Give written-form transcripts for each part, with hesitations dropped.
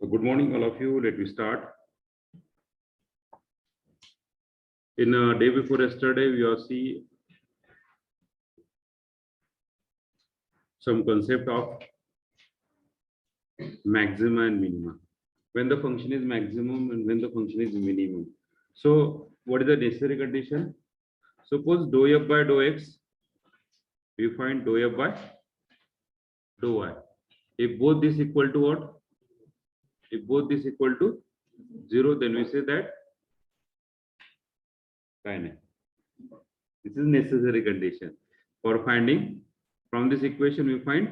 So good morning, all of you. Let me start. In a day before yesterday, we have see some concept of maxima and minima. When the function is maximum and when the function is minimum. So what is the necessary condition? Suppose dou f by dou x, we find dou f by dou y. If both this equal to what? If both this equal to 0, then we say that this is necessary condition for finding. From this equation we find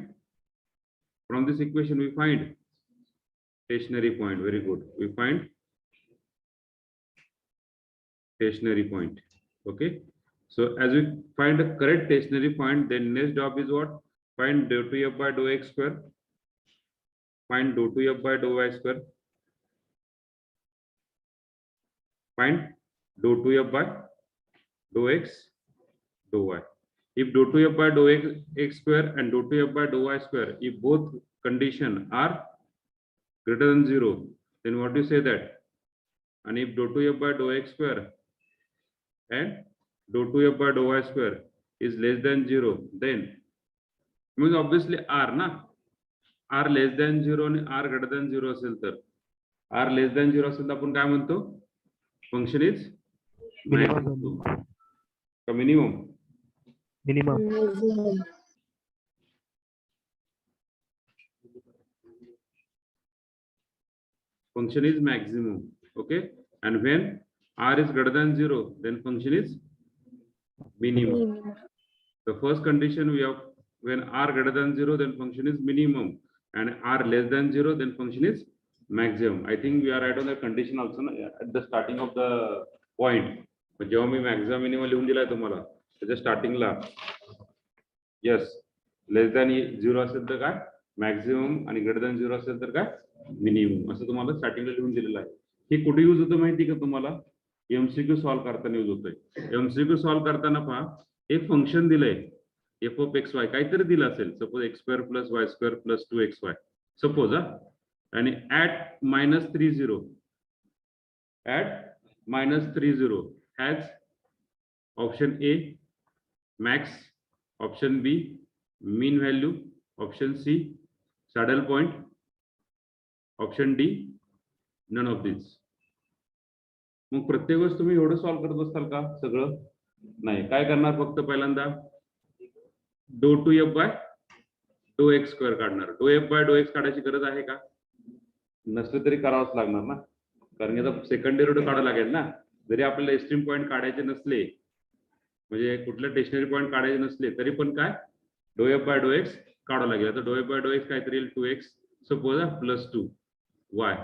stationary point. Very good. We find stationary point. Okay. So as we find the correct stationary point, then next job is what? Find dou 2f by dou x square. Find dou 2f by dou y square. Find dou 2f by dou x dou y. If dou 2f by dou x square and dou 2f by dou y square, if both condition are greater than 0, then what do you say that? And if dou 2f by dou x square and dou 2f by dou y square is less than 0, then means obviously r na, r less than 0 and r greater than 0 असेल तर r less than 0 असेल तर आपण काय म्हणतो? Function is minimum. Function is maximum. Okay. And when r is greater than 0, then function is minimum. The first condition we have, when r greater than 0, then function is minimum, and r less than 0, then function is maximum. I think we are right on the condition also at the starting of the point. But जेव्हा मी maximum minimum लिहून दिलाय तुम्हाला त्याच्या स्टार्टिंगला, yes, less than 0 असेल तर काय maximum आणि greater than 0 असेल तर काय minimum असं तुम्हाला स्टार्टिंगला लिहून दिलेलं आहे. हे कुठे यूज होतं माहिती का तुम्हाला? एमसीक्यू सॉल्व करताना यूज होतोय. एमसीक्यू सॉल्व करताना पहा, एक फंक्शन दिलंय f of x y काहीतरी दिलं असेल, suppose x square plus y square plus 2xy suppose, आणि at -30 has option A max, option B mean value, option C saddle point, option D none of these. मग प्रत्येक वेळेस तुम्ही एवढं solve करत बसताल का? सगळं नाही. काय करणार? फक्त पहिल्यांदा dou 2f by dou x square काढणार. dou f by dou x काढायची गरज आहे का? नसलं तरी करावंच लागणार ना, कारण आता सेकंड डेरिव्हेटिव्ह काढायला लागेल ना. जरी आपल्याला एक्स्ट्रीम पॉईंट काढायचे नसले, म्हणजे कुठले स्टेशनरी पॉईंट काढायचे नसले, तरी पण काय dou f by dou x काढावं लागेल. आता dou f by dou x काहीतरी येईल 2x suppose plus 2y.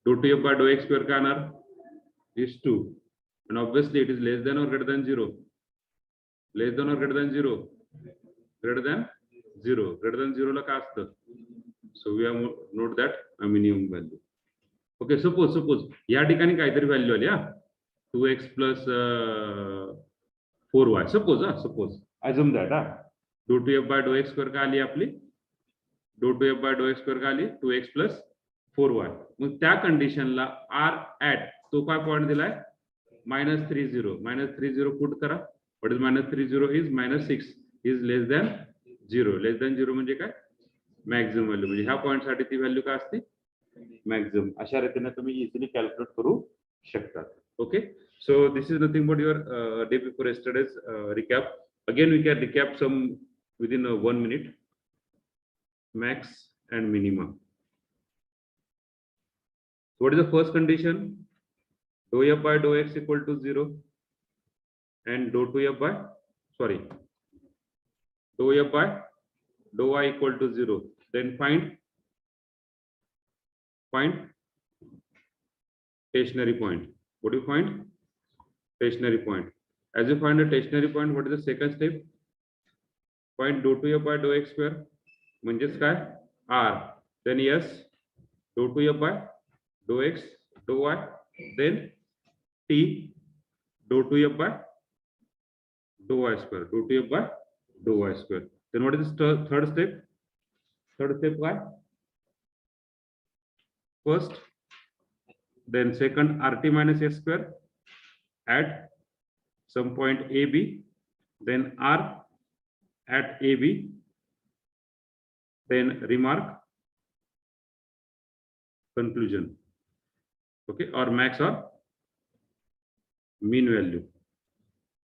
dou 2f by dou x square काय येणार? is 2, and obviously it is less than or greater than 0. Less than or greater than 0? Greater than 0. Greater than 0 ला काय असतं? So we have note that a minimum value. Okay, suppose या ठिकाणी काहीतरी value आली, 2x plus 4y suppose assume that dou 2f by dou x square काय आली आपली? dou 2f by dou x square काय आली? 2x plus 4y. मग त्या कंडिशनला r at तो काय पॉइंट दिलाय? -30 पुट करा. What is -30 is -6 is less than 0. Less than 0 म्हणजे काय? Maximum value. म्हणजे ह्या पॉइंट साठी ती व्हॅल्यू काय असते? मॅक्झिमम. अशा रीतीने तुम्ही इझिली कॅल्क्युलेट करू शकता. Okay, so this is nothing but your day before yesterday's recap. Again we can recap some within 1 minute. Max and minima. What is the first condition? Dou f by dou x equal to 0 and dou 2f by dou f by dou y equal to 0. Then find stationary point. What do you find? Stationary point. As you find a stationary point, what is the second step? Find dou 2f by dou x square. म्हणजेच काय? r. Then yes, dou 2f by dou x dou y. Then t dou 2f by dou y square. Dou 2f by dou y square. Then what is the third step? Third step what? first, then second RT minus S square at some point AB, then R at AB, then remark, conclusion. Okay, or max or mean value.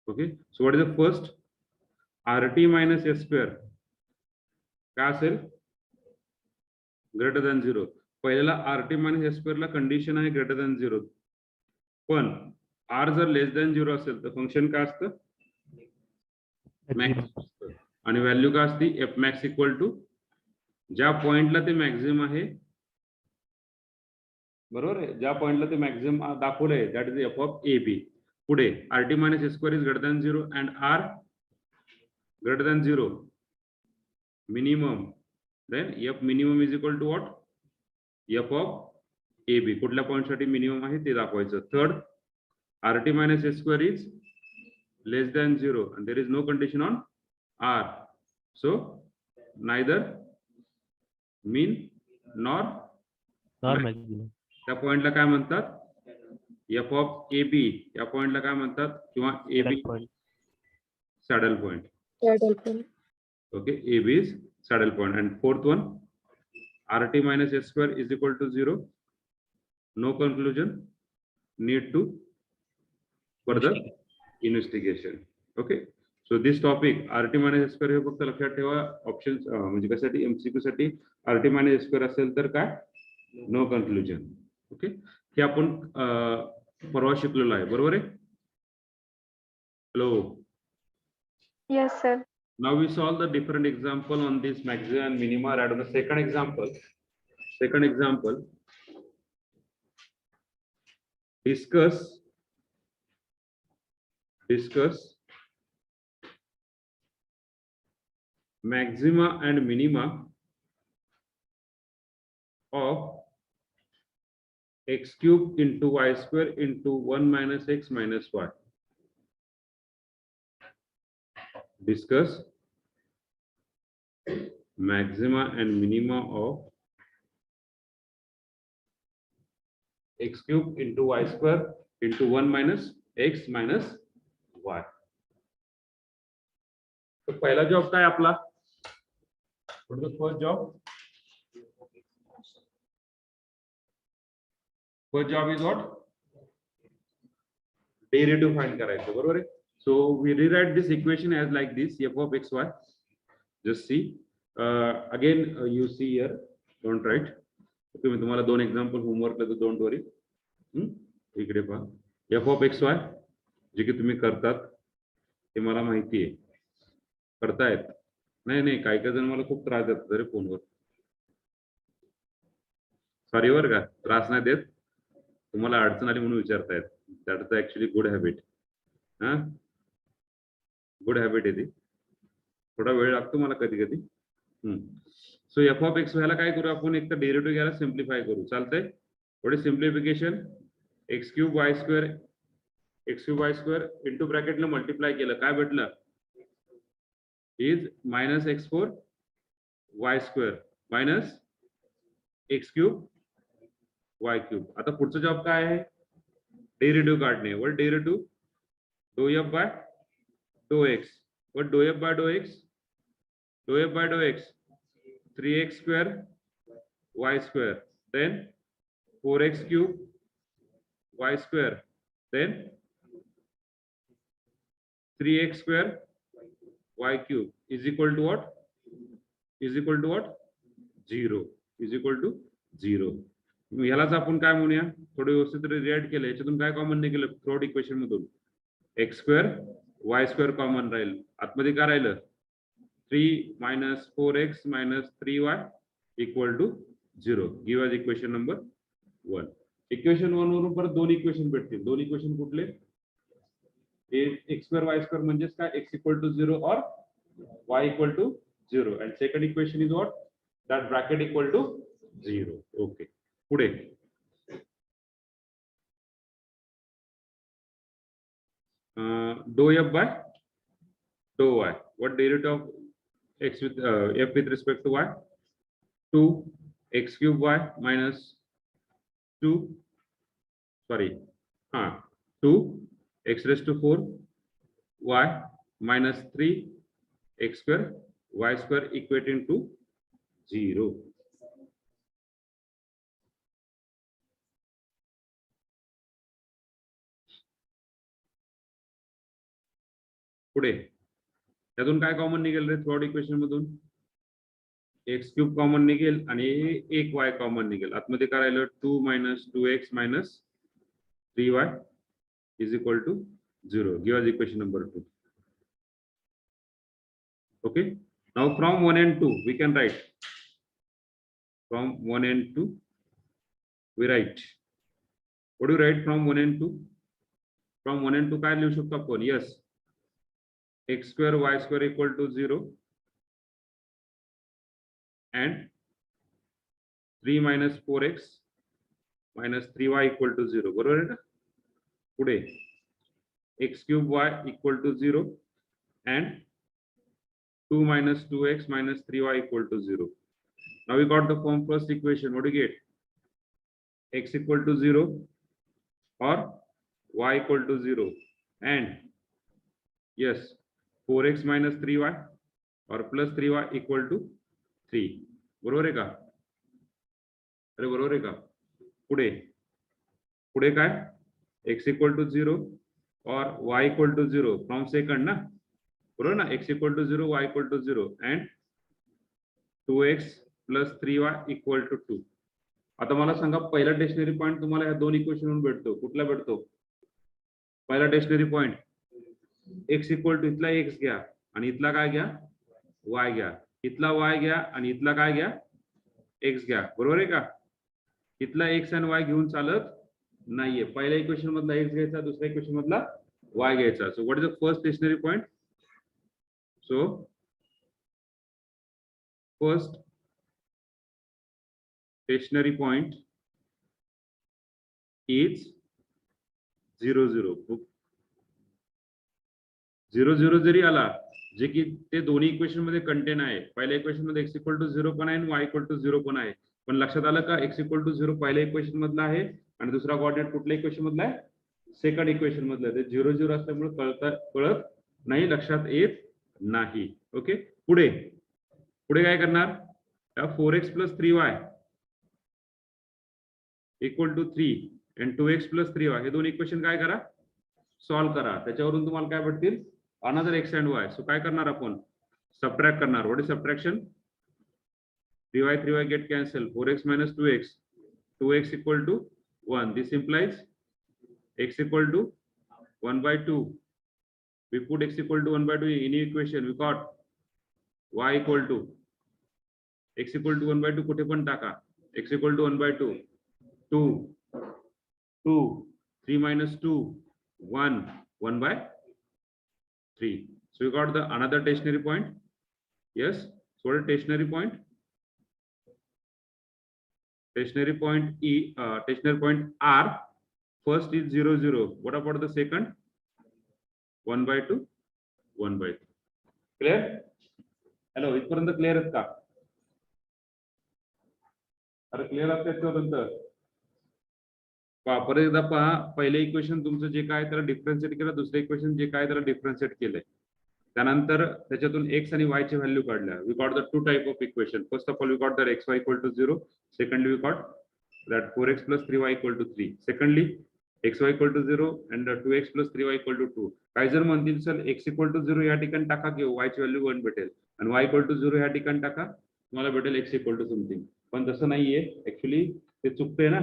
Okay, so what is the first? RT minus S square काय असेल? Greater than 0. पहिल्याला RT minus S square ला condition आहे greater than 0. पण R जर less than 0 असेल तर function काय असतं? मॅक्स. आणि व्हॅल्यू काय असते? एफ मॅक्स इक्वल टू ज्या पॉइंटला ते मॅक्झिमम आहे, बरोबर आहे, ज्या पॉइंटला ते मॅक्झिमम दाखवलंय that is F of A B. पुढे RT minus S square is greater than 0 and R greater than 0 minimum, then f minimum is equal to what? f of ab. कुठल्या पॉइंट साठी मिनिमम आहे ते दाखवायचं. Third, RT minus S square is less than 0 and there is no condition on R, so neither mean nor maximum. त्या पॉइंटला काय म्हणतात? f of ab. या पॉइंटला काय म्हणतात? किंवा ab saddle point. Okay, ab is saddle point. And fourth one, RT minus S square is equal to 0. No conclusion, need to further investigation. Okay, so this topic RT minus S square हे फक्त लक्षात ठेवा. Options म्हणजे कशासाठी? MCQ साठी RT minus S square असेल तर काय? No conclusion. Okay, हे आपण परवा शिकलेलो आहे, बरोबर आहे? Hello. Yes, sir. Now we solve the different example on this maxima and minima. Add on the second example. Discuss maxima and minima of x cube into y square into 1 minus x minus y. Discuss maxima and minima of x cube into y square into 1 minus x minus y. तो पहला job काय आपला? What is the first job? First job is what? Derivative find करायचं, बरोबर आहे? So we rewrite this equation as like this, f of xy. Just see. Again, you see here, don't write. Okay, मी तुम्हाला दोन example homework देतो, don't worry. इकडे पहा, f of xy जे की तुम्ही करतात ते मला माहिती आहे, करतायत. नाही काही काही जण मला खूप त्रास देतात तरी फोनवर. सॉरी वर का, त्रास नाही देत, तुम्हाला अडचण आली म्हणून विचारतायत. That is actually good habit. हा, गुड हॅबिट आहे ती. थोडा वेळ लागतो मला कधी कधी. सो एफ ऑफ एक्स व्हायला काय करू आपण? एक तर डेरिव्हेटिव्ह घ्यायला सिम्प्लिफाय करू. चालतंय? What is simplification? X cube y square into ब्रॅकेटला मल्टिप्लाय केलं, काय भेटलं? Is minus x4 y square minus x cube y cube. आता पुढचं जॉब काय आहे? डेरिव्हेटिव्ह काढणे. वर derivative do F by do x. वर do F by do x, do F by do x 3x square y square, then 4x cube y square, then 3x square y cube is equal to what? Is equal to what? 0. Is equal to 0. ह्यालाच आपण काय म्हणूया? थोडं व्यवस्थित react केलं. याच्यातून काय common नाही केलं? थर्ड इक्वेशन मधून x square y square common राहील. आतमध्ये काय राहिलं? 3 minus 4x minus 3y equal to 0. Give us equation number 1. Equation 1 वरून परत दोन इक्वेशन भेटतील. दोन इक्वेशन कुठले? x square y square म्हणजेच काय? x equal to 0 or y equal to 0. And second equation is what? That bracket equal to 0. Okay. पुढे dou f by dou y. What derivative of x with f with respect to y? 2 x cube y minus 2 sorry 2 x raised to 4 y minus 3 x square y square equating to 0. पुढे त्यातून काय common निघेल रे third equation मधून x cube common निघेल आणि एक वाय common निघेल. आतमध्ये काय राहिलं 2 minus 2x minus 3y is equal to 0. Give us equation number 2. Okay. Now from 1 and 2 we can write. From 1 and 2 we write. What do you write from 1 and 2? From 1 and 2 काय लिहू शकतो आपण? Yes. x square y square equal to 0 and 3 minus 4x minus 3y equal to 0. बरोबर आहे ना? पुढे x cube y equal to 0 and 2 minus 2x minus 3y equal to 0. Now we got the form first equation. What do you get? X equal to 0 or y equal to 0 and yes 4x minus 3y or plus 3y equal to 3. बरोबर आहे का? अरे बरोबर आहे का? पुढे पुढे काय x equal to 0 or y equal to 0 from second ना बरोबर ना x equal to 0 y equal to 0 and 2x plus 3y equal to 2. आता मला सांगा पहिला टेशनरी पॉइंट तुम्हाला ह्या दोन इक्वेशन वरून भेटतो. कुठला भेटतो? पहिला stationary point x equal to इथला x घ्या आणि इथला काय घ्या y घ्या, इथला y घ्या आणि इथला काय घ्या x घ्या. बरोबर आहे का? इथला x आणि y घेऊन चालत नाहीये. पहिल्या इक्वेशन मधला x घ्यायचा, दुसऱ्या इक्वेशन मधला y घ्यायचा. सो what is the first stationery point? So first stationary point is 0 0. 0 0 जरी आला जे की ते दोन्ही इक्वेशन मध्ये कंटेन आहे. पहिल्या इक्वेशन मध्ये x इक्वल टू 0 पण आहे आणि y इक्वल टू 0 पण आहे. पण लक्षात आलं का x इक्वल टू 0 पहिल्या इक्वेशन मधला आहे आणि दुसरा कोऑर्डिनेट कुठल्या इक्वेशन मधला आहे? सेकंड इक्वेशन मधला आहे. ते 0 0 असल्यामुळे कळत नाही, लक्षात येत नाही. ओके. पुढे पुढे काय करणार? 4x plus 3y equal to 3 and 2x plus 3y हे दोन इक्वेशन काय करा? सॉल्व करा. त्याच्यावरून तुम्हाला काय भेटतील? another x and y. So काय करणार आपण? सबट्रॅक्ट करणार. What is subtraction? 3y 3y get cancel. 4x minus 2x 2x equal to 1. This implies x equal to 1 by 2. We put x equal to 1 by 2 in any equation. We got y equal to x equal to 1 by 2 कुठे पण टाका. x equal to 1 by 2 2 2 3 minus 2 1 1 by 3. So you got the another stationary point. Yes. So what is stationary point? Stationary point stationary point R. First is 0 0. What about the second? 1 by 2 1 by 3. Clear? Hello. इथपर्यंत clear आहेत का? अरे clear असते इथपर्यंत? परत एकदा पहा. पहिले इक्वेशन तुमचं जे काय त्याला डिफरन्शिएट केलं, दुसरे इक्वेशन जे काय त्याला डिफरन्शिएट केलंय, त्यानंतर त्याच्यातून x आणि y ची व्हॅल्यू काढल्या. We got the two type of equation. First of all we got that xy equal to 0. Secondly we got that 4x plus 3y equal to 3. Secondly xy equal to 0 and 2x plus 3y equal to 2. काही जर म्हणतील sir x equal to 0 या ठिकाणी टाका किंवा y ची value 1 भेटेल आणि y इक्वल टू 0 या ठिकाणी टाका, तुम्हाला भेटेल x इक्वल टू समथिंग. पण तसं नाहीये. ऍक्च्युली ते चुकतंय ना,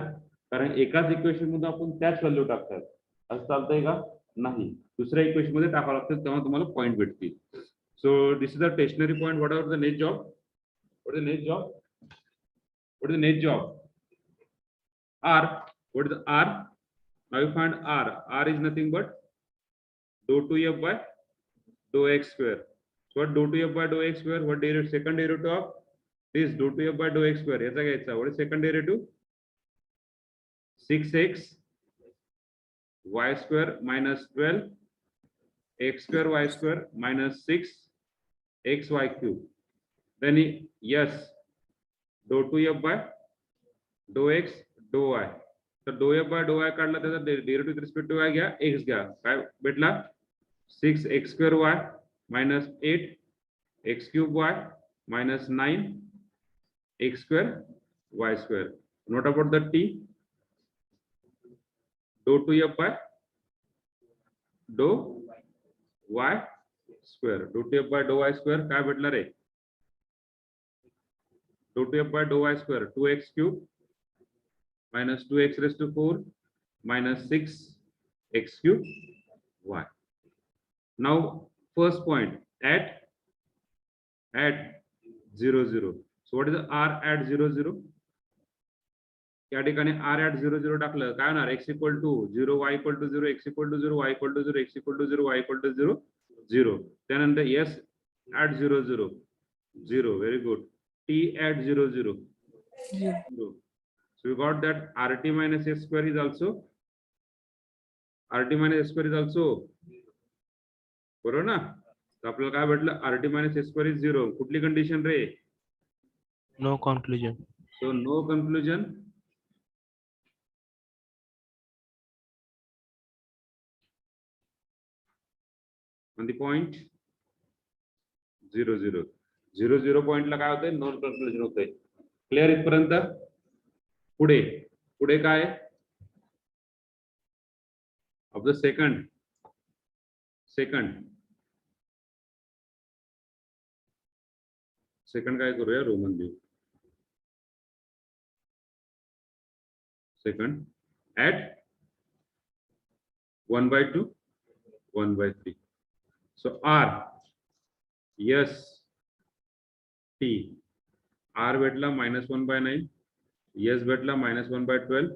कारण एकाच इक्वेशन मध्ये आपण त्याच व्हॅल्यू टाकतात. असं चालतंय का? नाही. दुसऱ्या इक्वेशन मध्ये टाकावं लागतं, तेव्हा तुम्हाला पॉईंट भेटतील. So this is the stationary point. What are the net job? What is net job? What is net job? R. What is the R? Now you find R. R is nothing but dou 2f by dou x square. So what dou 2f by dou x square? What derivative? Second derivative of this dou 2f by dou x square. याचा घ्यायचा. What is second derivative? 6x y square minus 12 x square y square minus 6 x y cube. Then yes, dou 2f by dou x dou y. तर dough F by do वाय काढला, त्याचा derivative with respect to वाय घ्या, x घ्या, काय भेटला 6x² y minus 8x³ y minus 9x² y². What about the t? Dou 2f by dou y square. Dou 2f by dou y square काय भेटला रे? Dou 2f by dou y square 2x³ minus 2x raised to 4 minus 6x³ y. Now first point at 0 0. So what is the r at 0 0? या ठिकाणी r at 0 0 टाकलं काय होणार? x equal to 0, y equal to 0, x equal to 0, y equal to 0, x equal to 0, y equal to 0 0. त्यानंतर s at 0 0 0. Very good. t at 0 0 0. So we got that rt minus s square is also बरोबर ना? तर आपल्याला काय भेटलं? rt minus s square is 0. कुठली condition रे? No conclusion. So no conclusion. On the point 0 0 0 0 पॉइंटला काय होतंय? नॉन कन्क्लुजन होतंय. क्लिअर इथपर्यंत? पुढे पुढे काय? ऑफ द सेकंड काय करूया? रोमन देऊ. Second at 1/2 1/3. So r yes t r भेटला -1/9, yes भेटला -1/12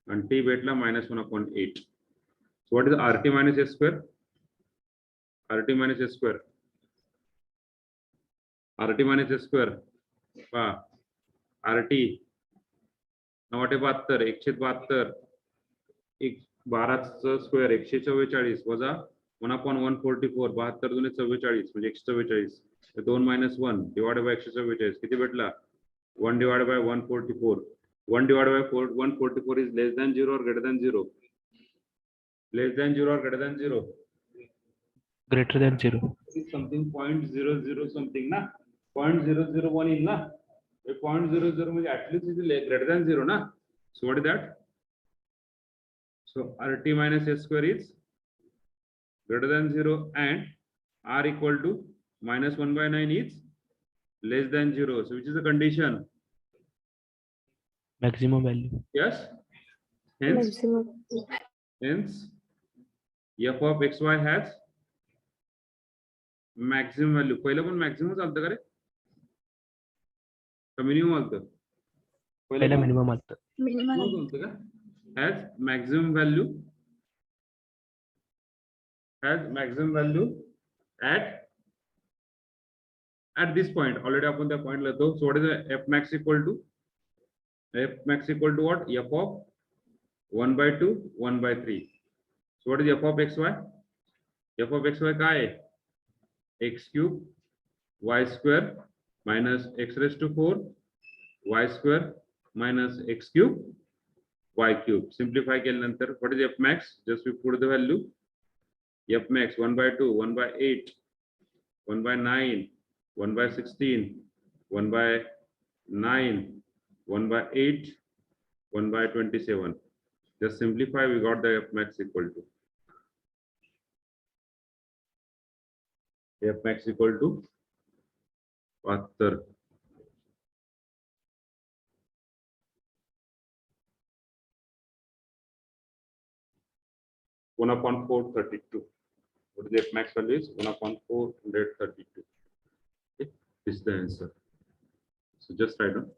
and t भेटला -1/8. So what is rt minus s square? rt minus s square पहा rt 9/72 172 12 स्क्वेअर 144 वजा 1/144 72 दुने 44 म्हणजे 144. 2 - 1 डिवाइडेड बाय 144 किती भेटला? 1 divided by 144. 1 divided by 144 is less than 0 or greater than 0? Less than 0 or greater than 0? Greater than 0. Something 0.00 something na, 0.001 in na, 0.00 म्हणजे at least is greater than 0 na. So what is that? So rt minus s square is greater than 0 and r equal to -1/9 is less than 0. So which is the condition? Maximum value. Yes. Hence f of xy has maximum value. पहिलं पण maximum चालतं का रे? का minimum चालतं? पहिला minimum आलतं. चालतं का? Has maximum value at this point. Already आपण त्या point ला होतो. So what is the f max equal to what? f of 1/2 1/3. So what is f of xy? f of xy काय आहे? x³ y² minus x raised to 4 y² minus x³ y³. Simplify केल्यानंतर what is f max? Just we put the value. f max 1/2 1/8 1/9 1/16 1/9 1/8 1/27. Just simplify, we got the f max equal to 72. 1/432. What is the f max value? Is 1/432. Okay, this is the answer. So just write down.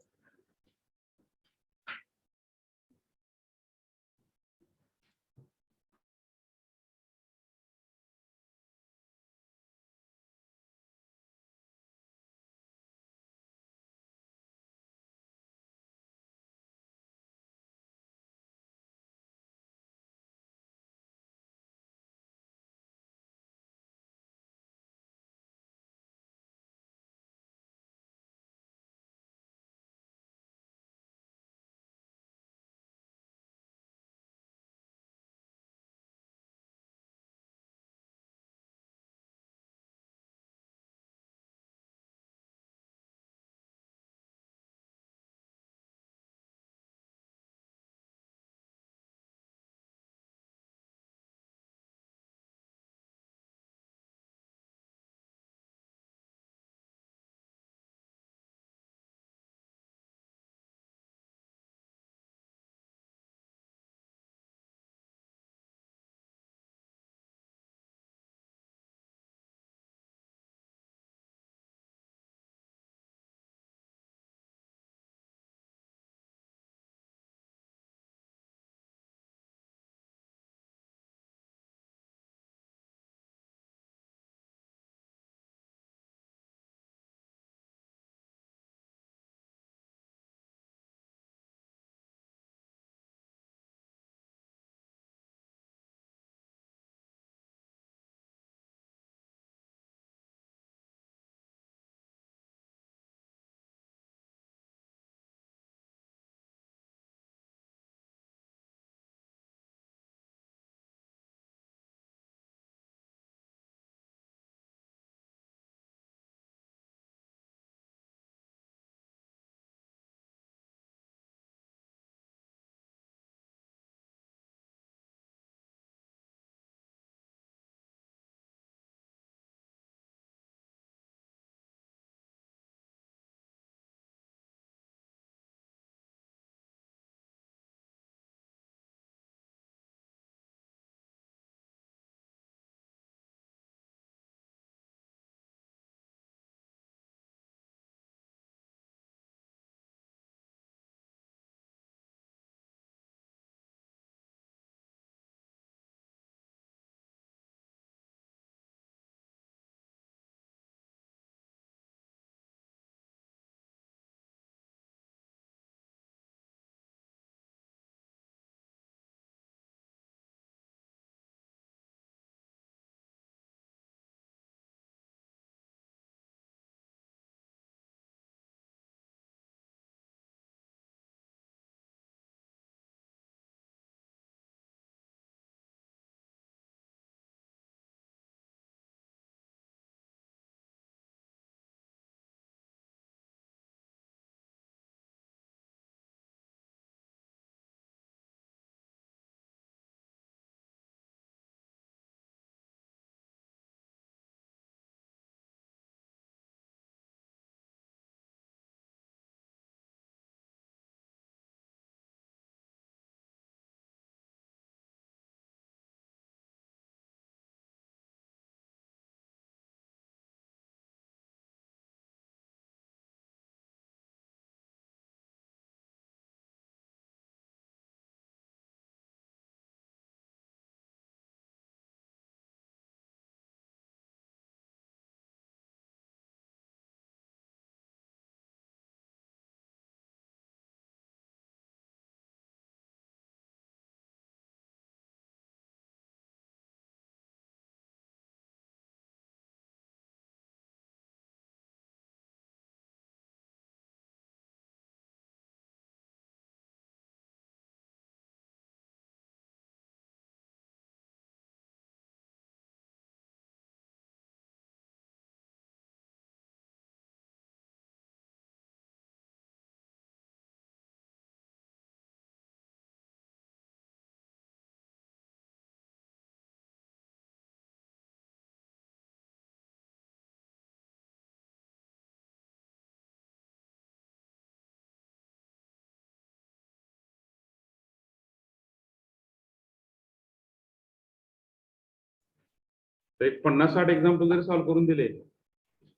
तर एक 50-60 example जरी solve करून दिले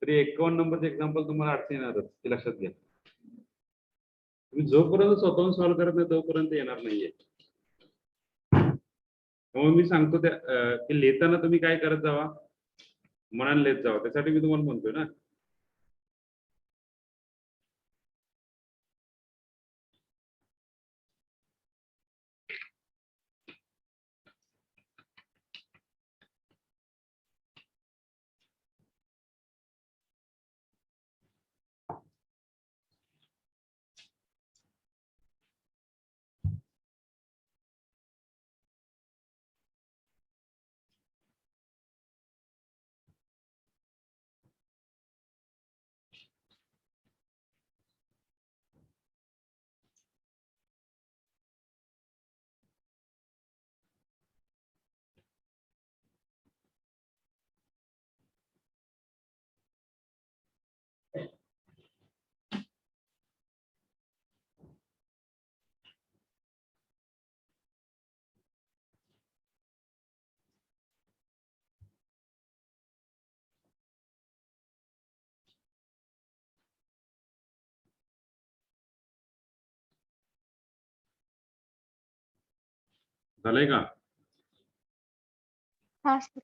तरी 51 नंबरचे example तुम्हाला अडचण येणारच, हे लक्षात घ्या. तुम्ही जोपर्यंत स्वतःहून सॉल्व्ह करत नाही तोपर्यंत येणार नाहीये. त्यामुळे मी सांगतो त्या की लिहिताना तुम्ही काय करत जावा, मनाने लिहित जावा. त्यासाठी मी तुम्हाला म्हणतोय ना. झालंय का? हा सर.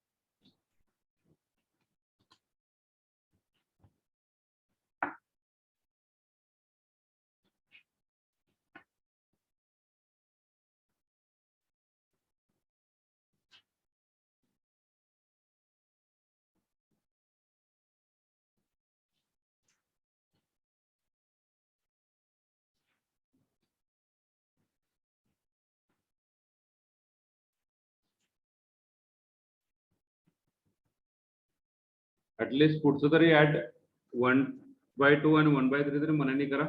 ऍटलिस्ट पुढचं तरी ऍड 1/2 आणि 1/3 तरी मनाने करा.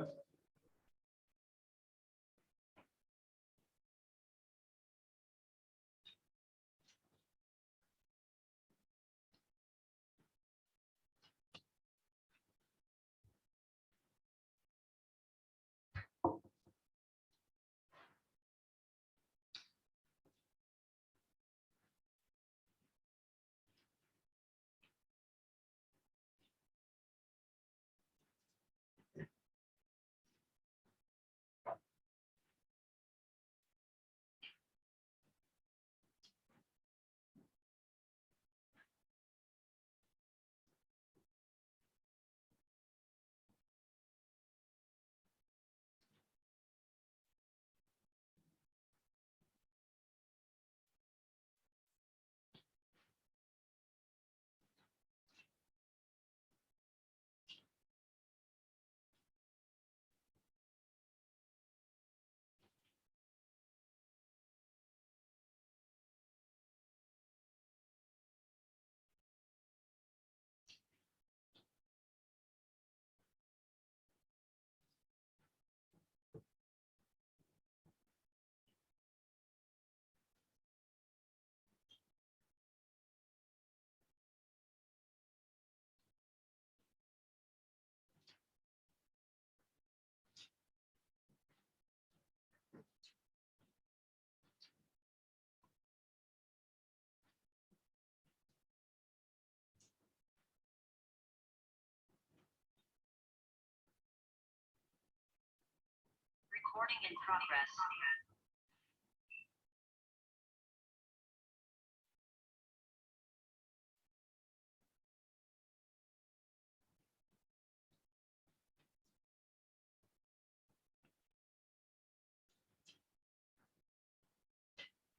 Recording in progress.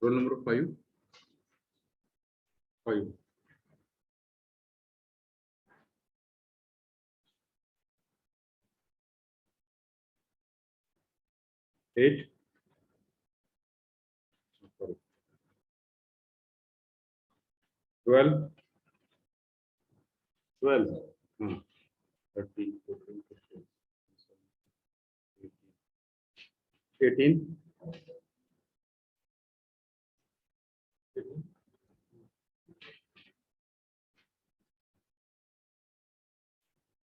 Roll number 5. 5. 8. Sorry. 12. 12. 13, 14, 15, 18.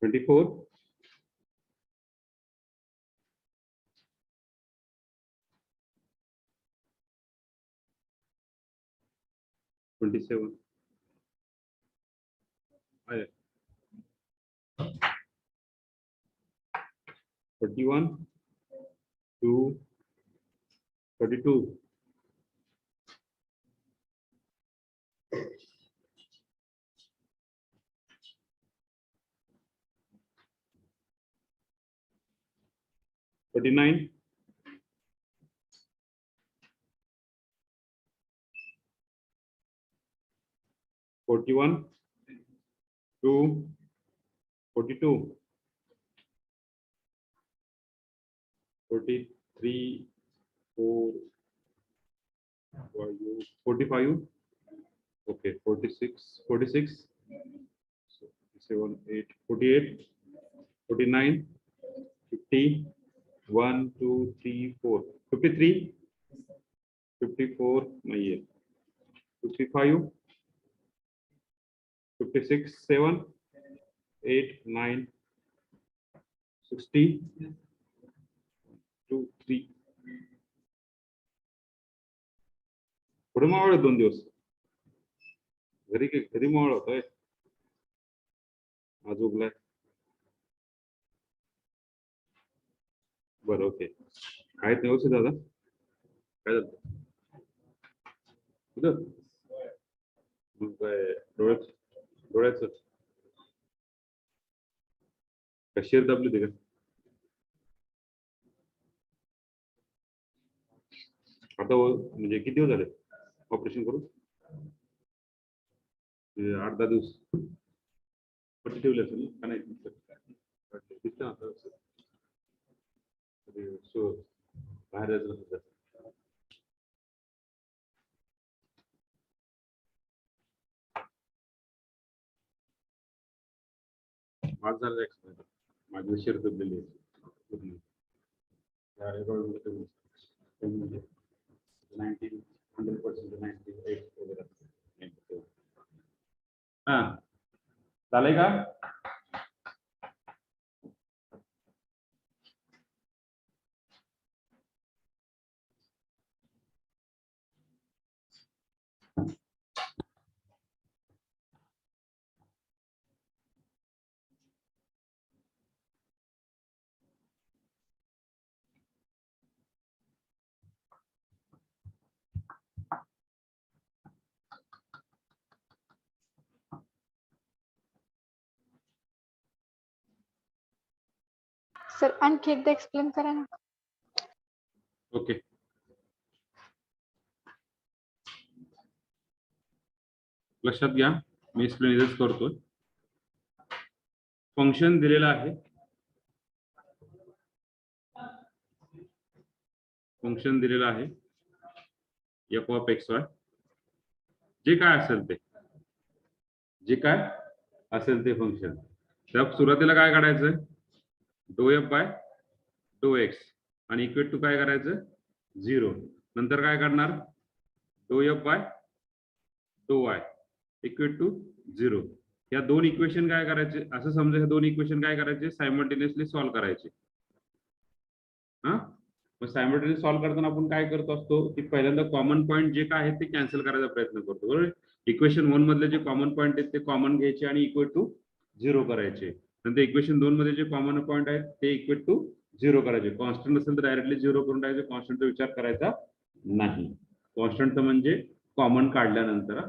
24. 27. आहे 41 2 32 39 41 2 42 43 4 45 okay 46 46 7 8 48 49 50 1 2 3 4 53 54 nahi hai 55 56 7 8 9 60 2 3 थोडं मावळ 2 दिवस घरी मावळ होतोय आज उगलाय बरं ओके आहेत व्यवस्थित दादा काय झालं कुठं मग काय डोळ्याचं कशीर दाबली होती का आता म्हणजे किती दिवस झाले ऑपरेशन करून 8-10 दिवस पट्टी ठेवली असेल का नाही दिसतं आता बाहेर जायचं माझं झालं ऍक्सिडेंट माझी शिर दबलेली आहे 100% 98 वगैरे हा चालेल का सर आणखी एकदा एक्सप्लेन करा ना. ओके लक्षात घ्या मी एक्सप्लेन इथेच करतोय फंक्शन दिलेलं आहे फंक्शन दिलेलं आहे f of xy जे काय असेल ते फंक्शन त्या सुरुवातीला काय काढायचं do F by do X आणि इक्वेट टू काय करायचं 0 नंतर काय करणार do F by do Y equate to 0 या दोन इक्वेशन काय करायचे असं समजा हे दोन इक्वेशन काय करायचे सायमल्टेनियसली सॉल्व्ह करायचे हा मग सायमल्टेनियस सॉल्व्ह करताना आपण काय करत असतो की पहिल्यांदा कॉमन पॉईंट जे काय आहे ते कॅन्सल करायचा प्रयत्न करतो बरोबर इक्वेशन 1 मधले जे कॉमन पॉईंट आहेत ते कॉमन घ्यायचे आणि इक्वेट टू 0 करायचे नंतर इक्वेशन 2 मध्ये जे कॉमन पॉईंट आहेत ते इक्वेट टू 0 करायचे कॉन्स्टंट असेल तर डायरेक्टली 0 करून टाकायचे कॉन्स्टंटचा विचार करायचा नाही कॉन्स्टंटचा म्हणजे कॉमन काढल्यानंतर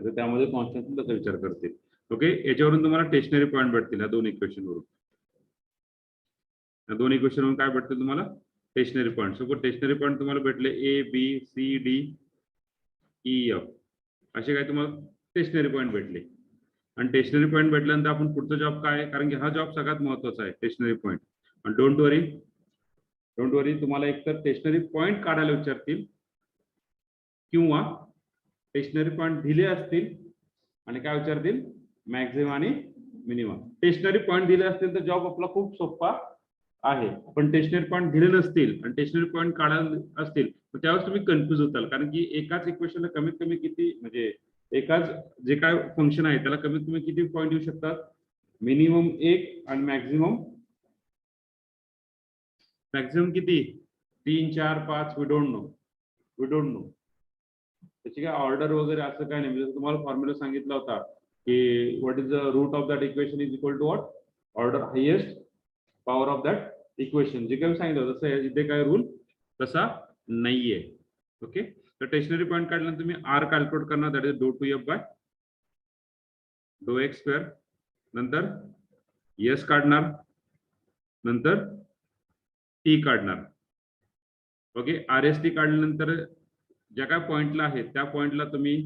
तर त्यामध्ये कॉन्स्टंट त्याचा विचार करते ओके याच्यावरून तुम्हाला टेशनरी पॉईंट भेटतील या दोन इक्वेशन वरून या दोन इक्वेशन वरून काय भेटतील तुम्हाला stationary point suppose stationary point तुम्हाला भेटले A B C D E F असे काय तुम्हाला टेशनरी पॉईंट भेटले आणि टेशनरी पॉईंट भेटल्यानंतर आपण पुढचा जॉब काय कारण की हा जॉब सगळ्यात महत्त्वाचा आहे टेशनरी पॉईंट आणि डोंट वरी तुम्हाला एकतर टेशनरी पॉईंट काढायला विचारतील किंवा टेशनरी पॉईंट दिले असतील आणि काय विचारतील मॅक्झिमा आणि मिनिमा टेशनरी पॉईंट दिले असतील तर जॉब आपला खूप सोपा आहे पण टेशनरी पॉईंट दिले नसतील आणि टेशनरी पॉईंट काढायला असतील तर त्यावेळेस तुम्ही कन्फ्युज होताल कारण की एकाच इक्वेशनला कमीत कमी किती म्हणजे एकाच जे काय फंक्शन आहे त्याला कमीत कमी किती पॉईंट येऊ शकतात मिनिमम 1 आणि मॅक्झिमम किती 3 4 5 वी डोंट नो त्याची काय ऑर्डर वगैरे असं काय नाही म्हणजे तुम्हाला फॉर्म्युला सांगितला होता की what is the root of that equation is equal to what order highest power of that equation. जे काही सांगितलं तसं इथे काय रूल तसा नाहीये. ओके, तर स्टेशनरी पॉईंट काढल्यानंतर तुम्ही आर कॅल्क्युलेट करणार, that is do two F by do X square. नंतर एस काढणार, नंतर टी काढणार. ओके, आर एस टी काढल्यानंतर ज्या काय पॉइंटला आहे त्या पॉइंटला तुम्ही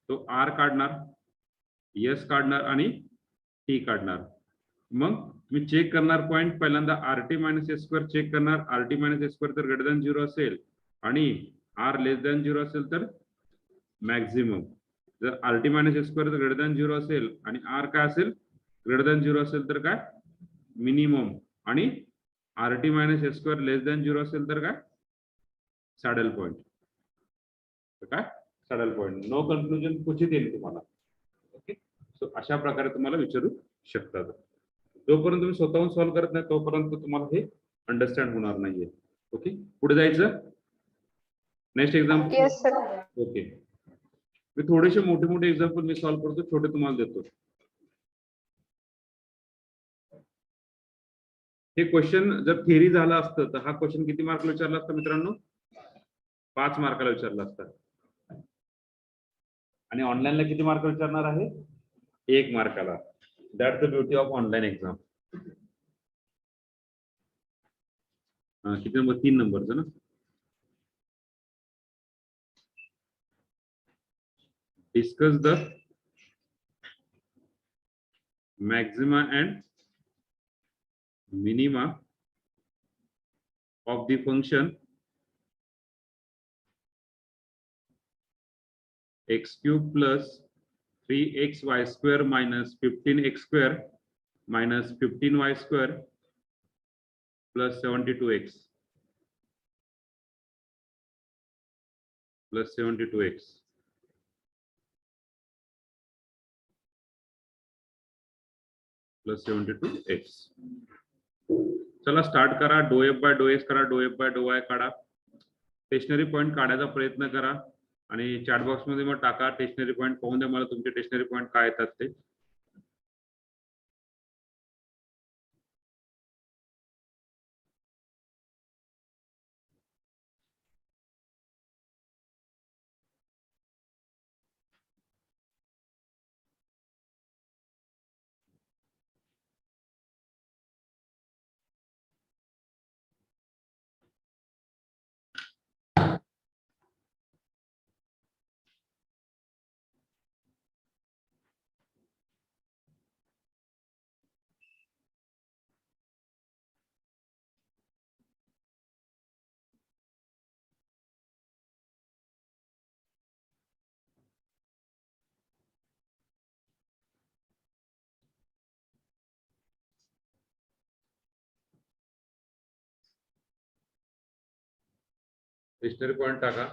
तो आर काढणार, एस काढणार आणि टी काढणार. मग तुम्ही चेक करणार पॉइंट, पहिल्यांदा R T minus S square check करणार. R T minus S square तर ग्रेटर दॅन 0 असेल आणि आर लेस दॅन 0 असेल तर मॅक्झिमम. जर are T minus S square greater than 0 असेल आणि आर काय असेल ग्रेटर दॅन 0 असेल तर काय मिनिमम, आणि are T minus S square less than 0 असेल तर काय सॅडल पॉइंट. काय सॅडल पॉइंट. नो कन्क्लुजन क्वचित येईल तुम्हाला. ओके, सो अशा प्रकारे तुम्हाला विचारू शकतात. जोपर्यंत तुम्ही स्वतःहून सॉल्व्ह करत नाही तोपर्यंत तुम्हाला हे अंडरस्टँड होणार नाहीये. ओके, पुढे जायचं. Next example. Yes sir. Okay, मी थोडेसे मोठे मोठे एक्झाम्पल मी सॉल्व्ह करतो, छोटे तुम्हाला देतो. हे क्वेश्चन जर थिअरी झाला असतं तर हा क्वेश्चन किती मार्कला विचारला असता मित्रांनो? 5 मार्काला विचारला असता. आणि ऑनलाईनला किती मार्क विचारणार आहे? 1 मार्काला. That's the beauty of online exam. किती नंबर? 3 नंबरचं ना. Discuss the maxima and minima of the function x cube plus 3xy square minus 15x square minus 15y square plus 72x plus 72x plus 72x. चला start करा. Do F by do X करा, do F by do Y काढा. Stationary point काढायचा प्रयत्न करा आणि chat box मध्ये मग टाका स्टेशनरी पॉईंट. पाहून द्या मला तुमचे स्टेशनरी पॉईंट काय येतात ते. स्टेशनरी पॉईंट टाका.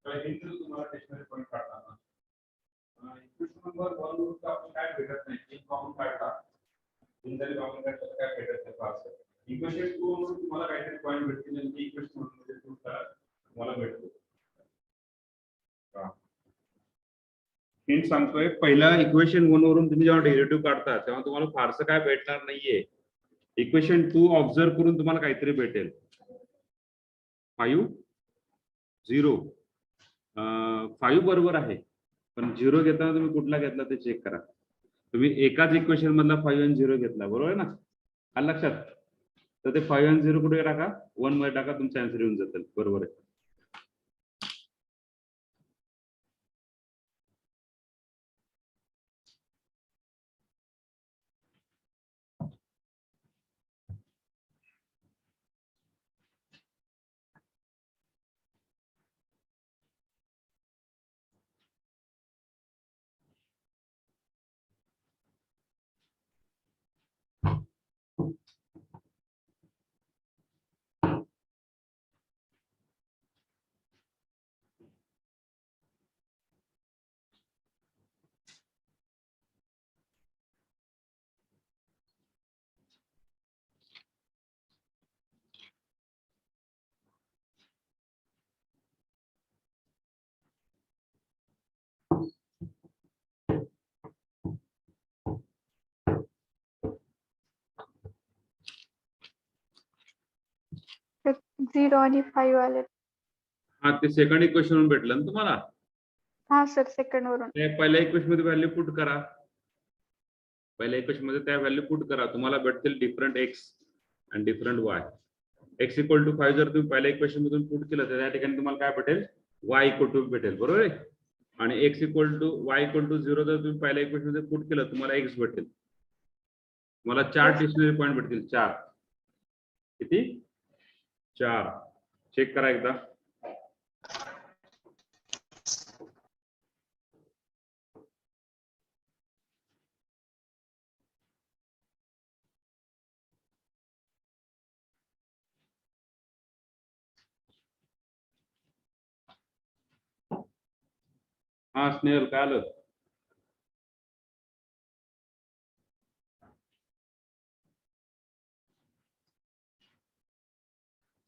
तुम्हाला स्टेशनरी पॉईंट काढताना इक्वेशन नंबर 1 वर आपण काय भेटत नाही. एक कॉमन काढता, इंटरली कॉमन काढता काय भेटत नाही फास्ट. इक्वेशन 2 वर तुम्हाला काहीतरी पॉईंट भेटतील आणि इक्वेशन 1 मध्ये तुम्हाला भेटतो. हिंट सांगतोय, पहिला इक्वेशन 1 वरून तुम्ही जेव्हा डेरिव्हेटिव्ह काढता तेव्हा तुम्हाला फारसं काय भेटणार नाहीये. इक्वेशन 2 ऑब्झर्व करून तुम्हाला काहीतरी भेटेल. 5 0 5 बरोबर आहे, पण 0 घेताना तुम्ही कुठला घेतला ते चेक करा. तुम्ही एकाच इक्वेशन मधला 5 आणि 0 घेतला, बरोबर आहे ना, आलं लक्षात. तर ते 5 आणि 0 कुठे टाका, 1 मध्ये टाका, तुमचा आन्सर येऊन जातील. बरोबर आहे. सर 0 आणि 5 आले. हा, ते सेकंड इक्वेशन भेटलं ना तुम्हाला. हा सर सेकंड वरून. पहिल्या इक्वेशन मध्ये व्हॅल्यू पुट करा. पहिल्या इक्वेशन मध्ये त्या व्हॅल्यू पुट करा, तुम्हाला भेटतील डिफरंट एक्स आणि different Y. X equal to 5 जर तुम्ही पहिल्या इक्वेशन मधून पुट केलं तर त्या ठिकाणी तुम्हाला काय भेटेल, वाय इक्वल टू भेटेल, बरोबर आहे. आणि X equal to Y equal to 0 जर तुम्ही पहिल्या इक्वेशन मध्ये पुट केलं तुम्हाला एक्स भेटेल. तुम्हाला 4 डिक्शनरी पॉईंट भेटतील. 4 किती, 4. चेक करा एकदा. हा स्नेहल, काय आलं?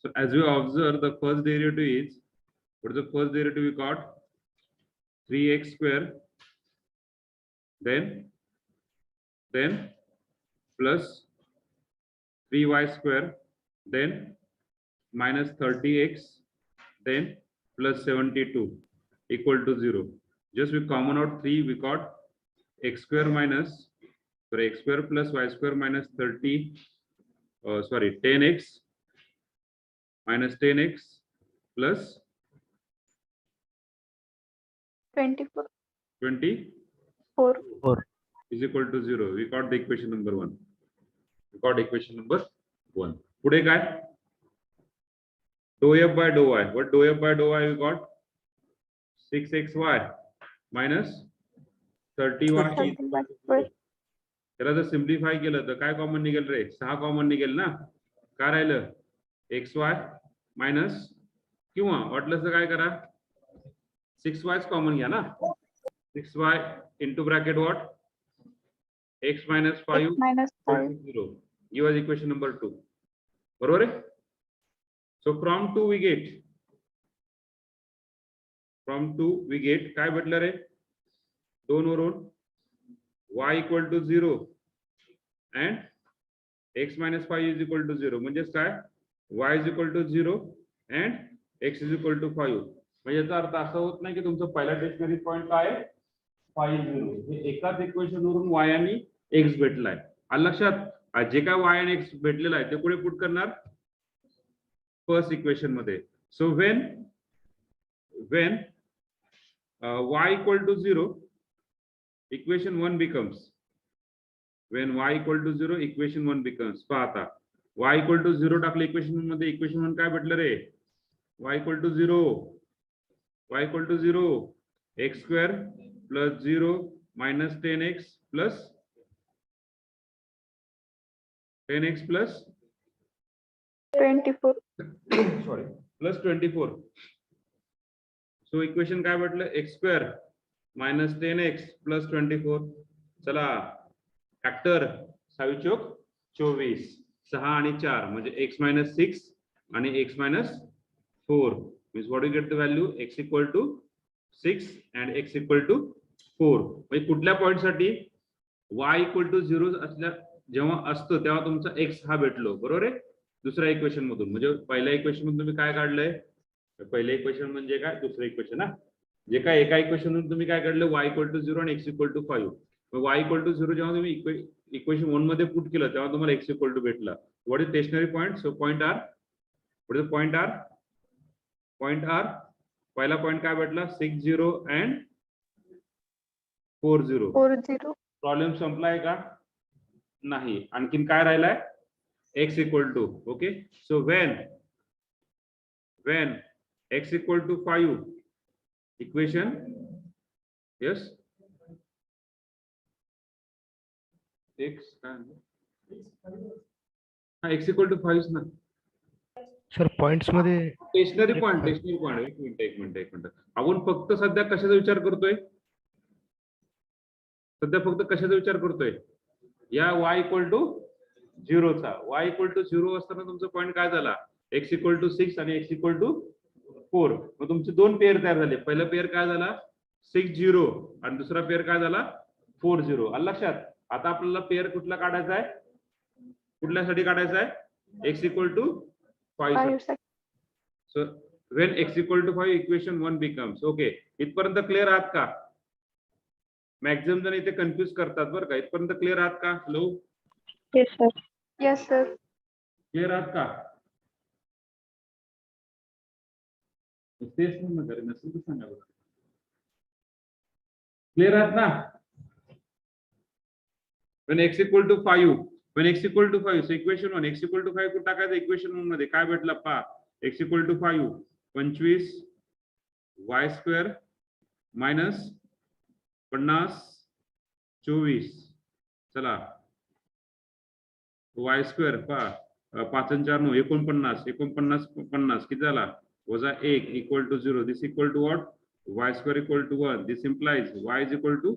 So as we observe, the first derivative is, what is the first derivative we got? 3x square, then plus 3y square, then minus 30x, then plus 72 equal to 0. Just we common out 3, we got x square minus, sorry, x square plus y square minus 10x minus 10x plus 24 4 is equal to 0. We got the equation number 1. We got equation number 1. पुढे काय? Dou f by dou y. What dou f by dou y we got? 6xy minus 30y is equal to 0. त्याला जर simplify केलं तर काय common निघेल रे? 6 common निघेल ना. काय राहिलं? xy मायनस, किंवा वाटलं तर काय करा, 6y कॉमन घ्या ना. 6y into bracket what? x minus 5 minus 5. 0. Give us equation number 2. बरोबर आहे. So from 2 we get काय भेटलं रे? 2 वरून y equal to 0 and x minus 5 is equal to 0. म्हणजेच काय? y is equal to 0 and x is equal to 5. म्हणजे याचा अर्थ असा होत नाही की तुमचं पहिला डिक्शनरी पॉइंट काय आहे, 5 0. हे एकाच इक्वेशन वरून y आणि x भेटलाय. आलं लक्षात. जे काय y आणि x भेटलेला आहे ते पुढे पुट करणार फर्स्ट इक्वेशन मध्ये. So when y equal to 0, equation 1 becomes, when y equal to 0 equation 1 becomes. पहा आता y equal to 0 टाकलं इक्वेशन मध्ये, इक्वेशन 1 काय भेटलं रे? y equal to 0 x square plus 0 minus 10x plus 24. sorry, plus 24. So equation काय भेटलं? x square minus 10x plus 24. चला फॅक्टर 6 चौक 24, 6 आणि 4 म्हणजे x minus 6 आणि x minus 4 means what you get the value, x equal to 6 and x equal to 4 म्हणजे कुठल्या पॉईंटसाठी y equal to 0 असल्या जेव्हा असतो तेव्हा तुमचा x हा भेटलो, बरोबर आहे. दुसऱ्या इक्वेशन मधून म्हणजे पहिल्या इक्वेशन मधून तुम्ही काय काढलंय, पहिल्या इक्वेशन म्हणजे काय, दुसरं इक्वेशन ना, जे काय एका इक्वेशन मधून तुम्ही काय काढलं, y इक्वल टू 0 आणि x equal to 5. y equal to 0 जेव्हा तुम्ही इक्वेशन 1 मध्ये पुट केलं तेव्हा तुम्हाला x इक्वल टू भेटला. What is stationary point? So point R, what is point R? Point R पहिला पॉइंट काय भेटला, 6 0 अँड 4 0. 4-0. प्रॉब्लेम संपलाय का? नाही, आणखीन काय राहिलाय, x equal to. Okay, so when x equal to 5 equation, yes x x equal to 5 ना सर पॉइंट्स मध्ये स्टेशनरी पॉइंट. एक मिनिट आपण फक्त सध्या कशाचा विचार करतोय, या y इक्वल टू 0 चा. y इक्वल टू 0 असताना तुमचा पॉइंट काय झाला, x इक्वल टू 6 आणि x इक्वल टू 4. मग तुमचे दोन पेअर तयार झाले. पहिला पेअर काय झाला 6 0 आणि दुसरा पेअर काय झाला 4 0. आलं लक्षात. आता आपल्याला पेअर कुठला काढायचा आहे, कुठल्यासाठी काढायचा आहे, x equal to 5. So when x equal to 5 equation 1 becomes. Okay, इथपर्यंत क्लिअर आहात का? मॅक्झिमम जण इथे कन्फ्युज करतात बरं का. इथपर्यंत क्लिअर आहात का? Hello, Yes, sir. Yes, sir. Clear आहात का? तेच म्हणून करे नसेल तर सांगा बरं. क्लिअर आहात ना? when x equal to 5, when x equal to 5, so equation 1 x equal to 5 कुठं टाकायचं, इक्वेशन 1 मध्ये काय भेटला पहा, x equal to 5 25 y square minus 50 24. चला y स्क्वेअर पहा, 5 आणि 4 9 49 50 किती झाला, वजा 1 equal to 0. This equal to what, y square equal to 1. This implies y is equal to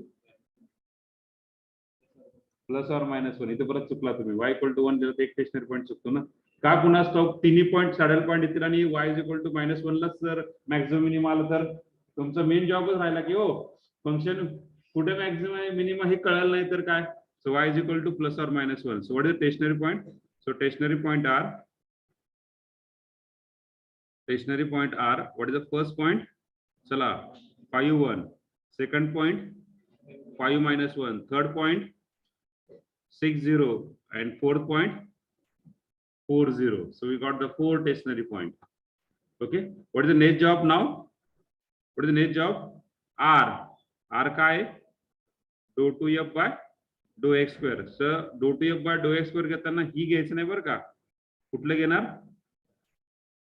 plus or minus 1. इथे परत चुकला तुम्ही, y इक्वल टू 1 दिलं तर एक स्टेशनरी पॉईंट चुकतो ना. का पुन्हा स्टॉक तिन्ही पॉईंट सॅडल पॉईंट येतील आणि y इज इक्वल टू -1 लाच जर मॅक्झिमम मिनिमम आलं तर तुमचा मेन जॉबच राहिला की हो फंक्शन कुठे मॅक्झिमम आहे मिनिमम हे कळलं नाही तर काय. So y is equal to plus or minus 1. So what is the stationary point? So stationary point R. Stationary point R. What is the first point? Chala 5 1. Second point 5 minus 1. Third point 6 0 and fourth point 4 0. So we got the 4 stationary point. Okay. What is the net job now? What is the net job? R. R का है? Dou 2f by dou x square. Sir dou 2f by dou x square घेताना ही घ्यायचं नाही बरं का. कुठलं घेणार,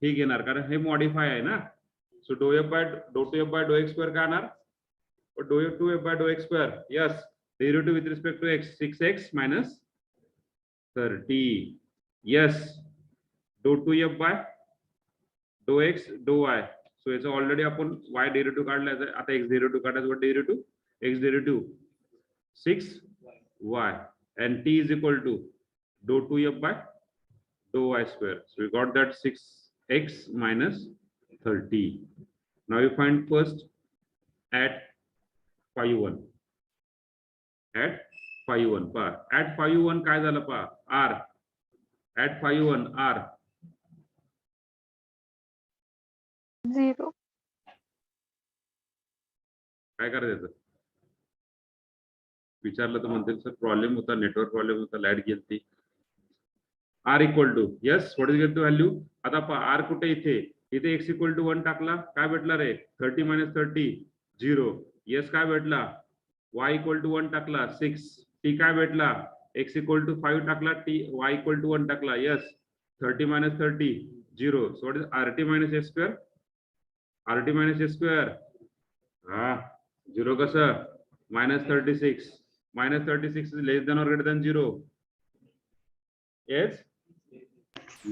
हे घेणार कारण हे मॉडिफाय आहे ना. सो dou 2f by dou x square काय येणार, dou 2f by dou x square. yes, derivative with respect to x 6x minus 30. yes, dou 2f by dou x dou y. सो याचं ऑलरेडी आपण y डेरिव्हेटिव्ह काढलाय, आता x derivative काढायचं. Derivative x derivative 6y and t is equal to dou 2f by dou y square. So we got that 6x minus 30. Now you find first at phi 1. At phi 1 पहा, at phi 1 काय झालं पहा, r at phi 1 r 0. काय करायचं, विचारलं तर म्हणतील sir problem होता, नेटवर्क प्रॉब्लेम होता, लाईट गेलती. R equal to, yes what is to value. आता आर कुठे, इथे x इक्वल टू 1 टाकला, काय भेटला रे 30 minus 30 0. यस काय भेटला, y इक्वल टू 1 टाकला 6. t काय भेटला, x इक्वल टू 5 टाकला, t y इक्वल टू 1 टाकला. Yes 30 minus 30 0. So what is rt minus s square. rt minus s square हा 0 कसं, -36. -36 is less than or greater than 0. Yes,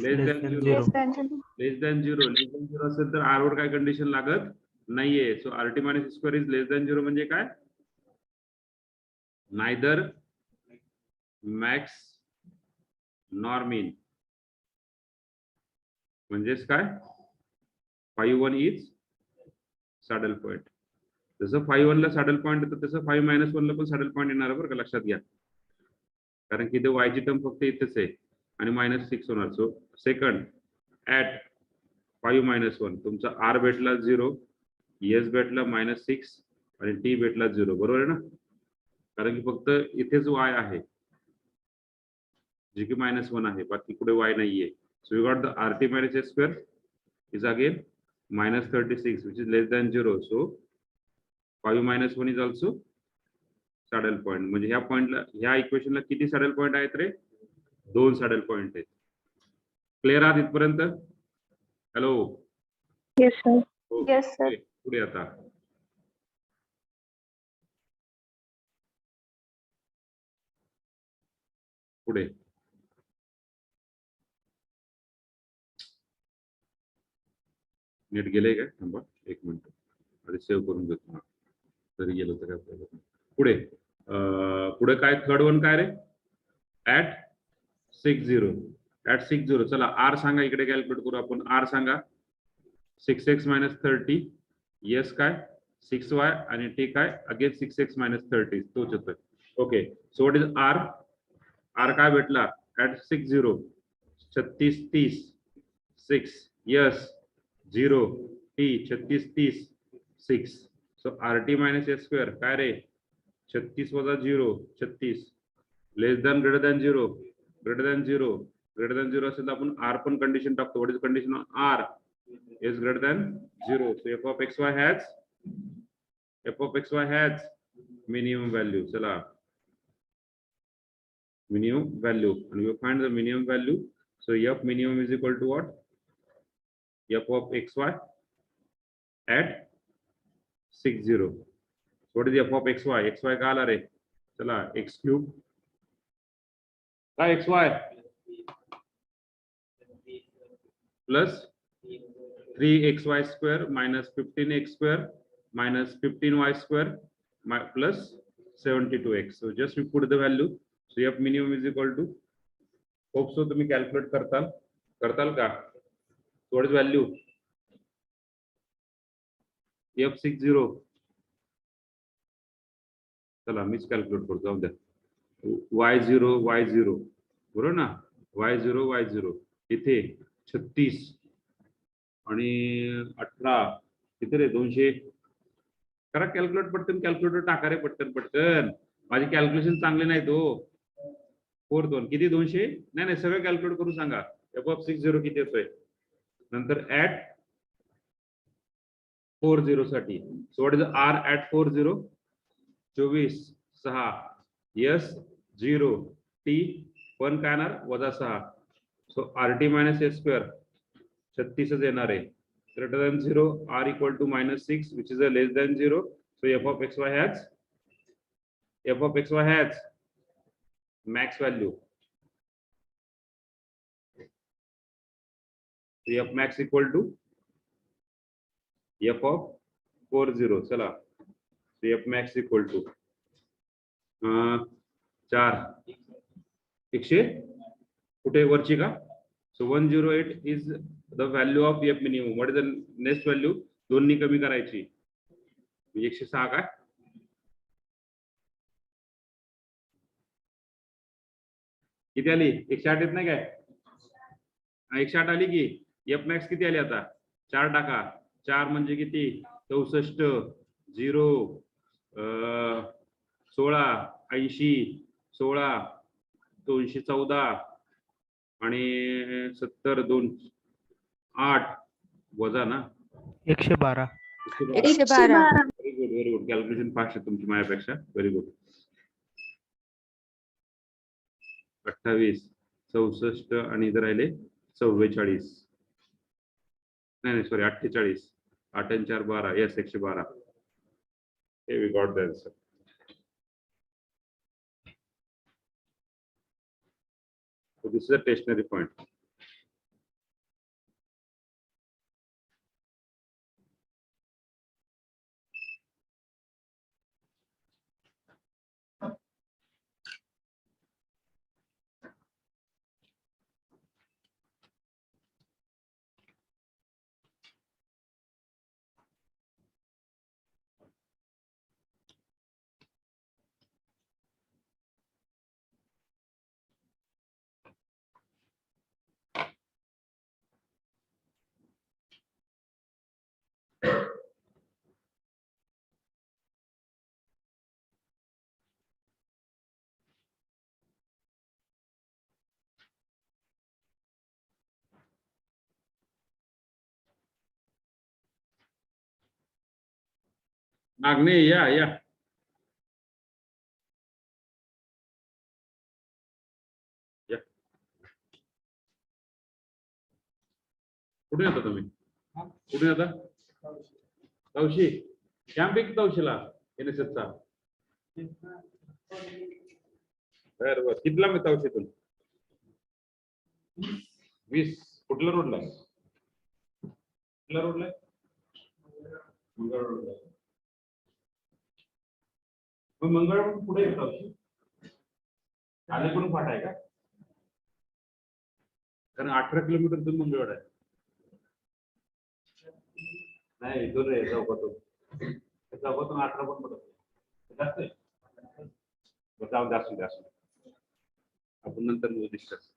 less than 0. Yes, Angelo. Less than 0 असेल तर r वर काय condition लागत नाहीये. सो rt minus square is less than 0 म्हणजे काय, neither max nor min. म्हणजेच काय, phi 1 is saddle point. जसं 5-1 ला सॅडल पॉईंट येतं तसं 5-1 ला पण सॅडल पॉईंट येणार बरं का, लक्षात घ्या. कारण की ते वायची टर्म फक्त इथेच आहे आणि -6 होणार. सो सेकंड ऍट 5-1 तुमचा आर भेटला 0, एस भेटला -6 आणि टी भेटला 0. बरोबर आहे ना, कारण की फक्त इथेच वाय आहे जे की -1 आहे, बाकी कुठे वाय नाहीये. So you got the are T minus S square is again -36 which is less than 0. So 5-1 is also saddle point. म्हणजे ह्या पॉइंटला, ह्या इक्वेशनला किती सॅडल पॉईंट आहेत रे? 2 सॅडल पॉईंट आहेत. क्लिअर आहात इथपर्यंत? हॅलो. Yes, sir. हो. Yes, sir. पुढे आता पुढे नेट गेले काय? थांबा 1 मिनिट, आधी सेव्ह करून घेतो. हा, तरी गेलो तर काय प्रॉब्लेम नाही. पुढे पुढे काय थर्ड वन काय रे? ऍट 60. चला आर सांगा, इकडे कॅल्क्युलेट करू आपण. Are Sanga. 6x - 30. येस काय? 6y आणि टी काय? Again 6x - 30. तोच येतोय. Okay. So what is R? R काय भेटला at 60? 36 30 6. Yes 0 T 36 30 6. So R T minus S square काय रे? 36 - 0 36. Less than greater than 0 greater than 0 greater than 0 असेल तर आपण आर पण कंडिशन टाकतो. What is condition on R? Is greater than 0. So F of X Y has minimum value. चला minimum value, and you find the minimum value. So f minimum is equal to what? F of xy at 60. So what is f of xy? xy का आला रे? चला x cube काय xy plus 3xy square minus 15x square minus 15y square plus 72x. So just we put the value. So f minimum is equal to, hope so तुम्ही calculate करताल का? What is value? f60. चला मीच calculate करतो, जाऊ द्या. y0 बरोबर ना? y0 इथे 36 आणि 18 किती रे? 200. करा कॅल्क्युलेट पटकन, कॅल्क्युलेटर टाका रे पटकन. माझे कॅल्क्युलेशन चांगले नाहीत हो. 4 किती? 200 नाही, सगळं कॅल्क्युलेट करून सांगा. एफ ऑफ 60 किती येतोय? नंतर ऍट 40 साठी. So what is R at 40? 24 6. Yes 0 T पण काय येणार? -6. So R T minus S square 36 येणार आहे. Greater than 0 R equal to -6 which is a less than 0. So F of X Y has max value. So f max equal to f of 40. चला so f max equal to 4 100 कुठे वरची का? So 108 is the value of f minimum. What is the next value? दोन्ही कमी करायची. 106 काय? किती आली? 108 येत नाही काय? 108 आली की एफ मॅक्स किती आली आता? 4 टाका. 4 म्हणजे किती? 64 0 16 80 16 214 आणि 70 2 8 वजा ना 112. 112. Very good. कॅल्क्युलेशन फास्ट आहे तुमची माझ्यापेक्षा. Very good. 28 64 आणि इथे राहिले 44. नाही सॉरी 48. 8 आणि 4 12. येस 112. हे we got the answer. So this is a stationary point. मागणे या कुठे येता तुम्ही? कुठे येता? तवशी कॅम्प आहे तवशीला NSSचा. बरं कितला मी तवशीतून? 20. कुठल्या रोडला आहे? कुठल्या रोडला आहे? मंगळ रोडला आहे. मग मंगळ रोड पुढे आहे तवशी? आलेकडून फाटा आहे का? कारण 18 किलोमीटर मंगळवार आहे. नाही दूर आहे चौकातून. चौकातून 18 पण पडत जास्त आहे. जास्त आपण नंतर डिस्कस.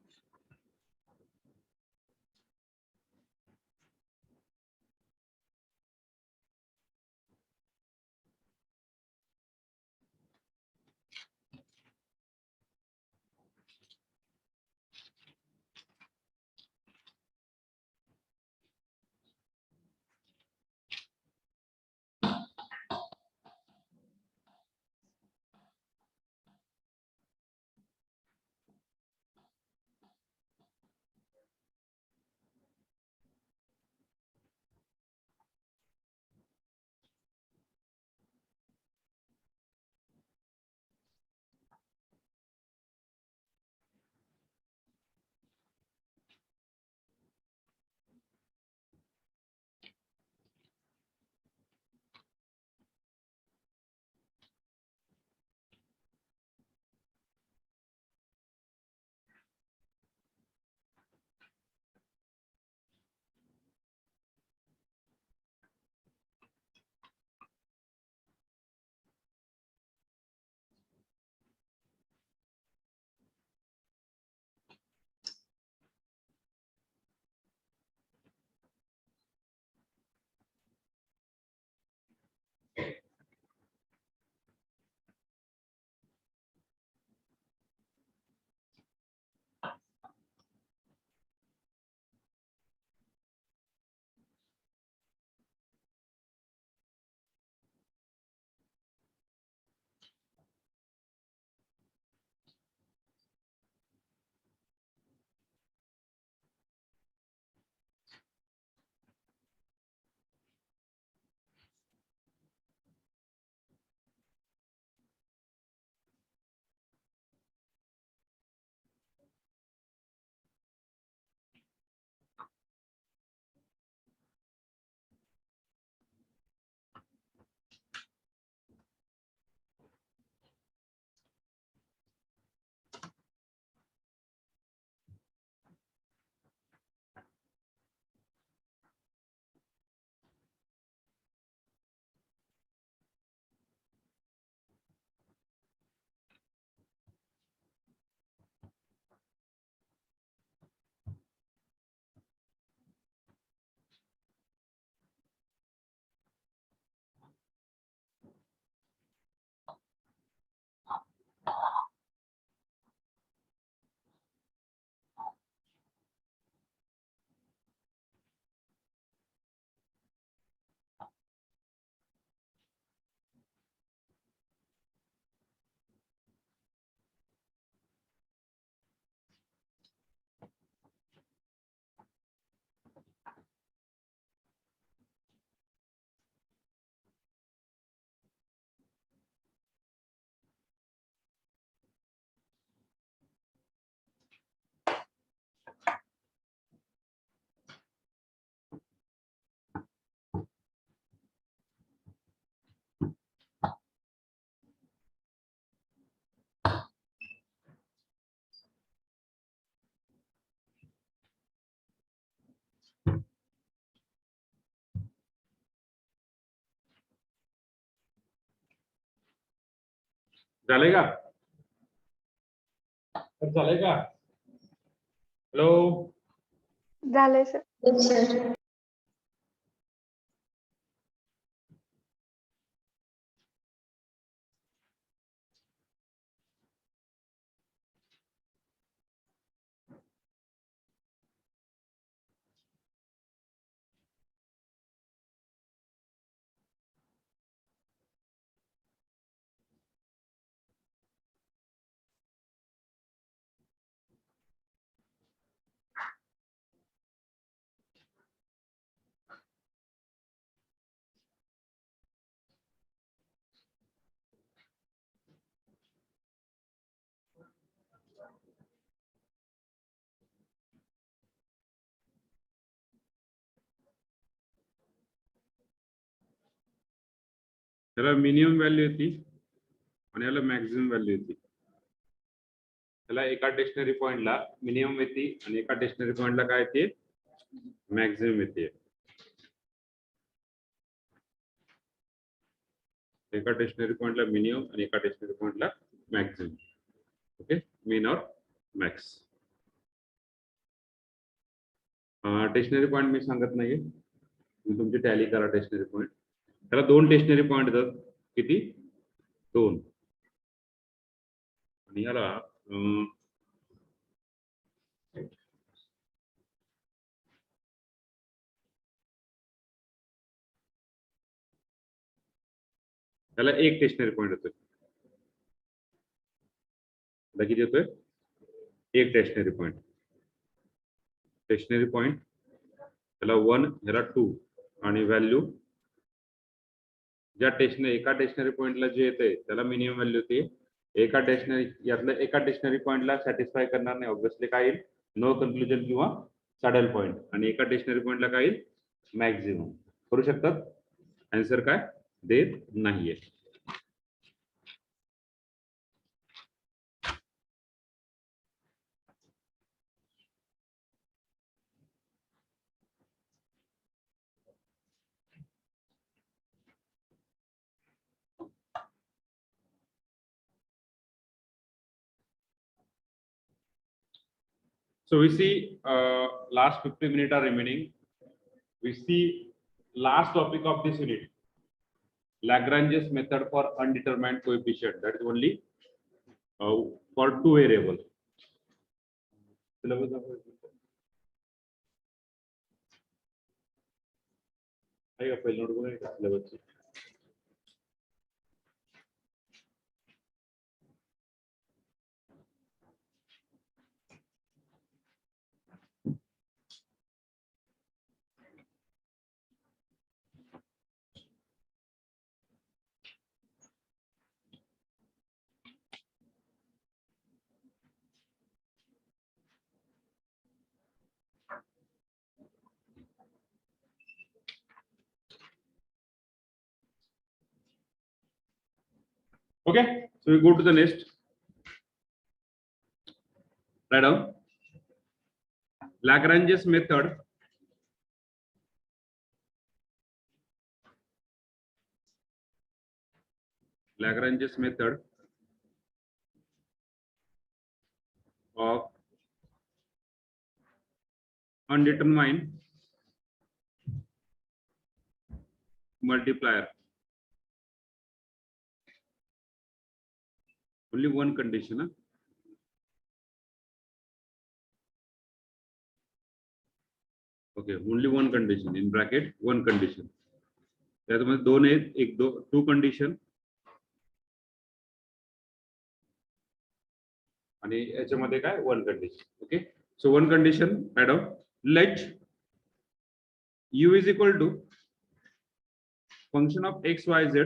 झालंय का? झालंय का? हॅलो झालंय सर. त्याला मिनिमम व्हॅल्यू येते आणि याला मॅक्सिमम व्हॅल्यू येते. त्याला एका स्टेशनरी पॉइंटला मिनिमम येते आणि एका स्टेशनरी पॉइंटला काय येते, मॅक्सिमम येते. एका स्टेशनरी पॉइंटला मिनिमम आणि एका स्टेशनरी पॉइंटला मॅक्सिमम. ओके, मीन और मॅक्स. स्टेशनरी पॉइंट मी सांगत नाहीये, तुम्ही तुमची टॅली करा स्टेशनरी पॉइंट. त्याला 2 स्टेशनरी पॉइंट येतात. किती? 2. आणि याला त्याला 1 स्टेशनरी पॉइंट येतोय. किती येतोय? 1 स्टेशनरी पॉइंट. स्टेशनरी पॉइंट त्याला 1, ह्याला 2 आणि व्हॅल्यू ज्या एका स्टेशनरी पॉइंटला जे येते त्याला मिनिमम व्हॅल्यू येते. एका स्टेशनरी पॉइंटला सॅटिस्फाय करणार नाही, ऑब्विसली काय येईल, नो कन्क्लुजन किंवा सॅडल पॉइंट. आणि एका स्टेशनरी पॉइंटला काय येईल, मॅक्झिमम. करू शकतात. आन्सर काय देत नाहीये. So we see last 50 minutes are remaining. We see last topic of this unit, Lagrange's method for undetermined coefficient. That is only for 2 variables. Syllabus आएगा पहले नोट करेगा syllabus. Okay, so we go to the next. Write down Lagrange's method of undetermined multiplier. Only one condition. Huh? Okay, only one condition in bracket, one condition. त्याच्यामध्ये 2 आहेत, एक 2 condition आणि याच्यामध्ये काय 1 condition. Okay, so 1 condition add of let u is equal to function of x y z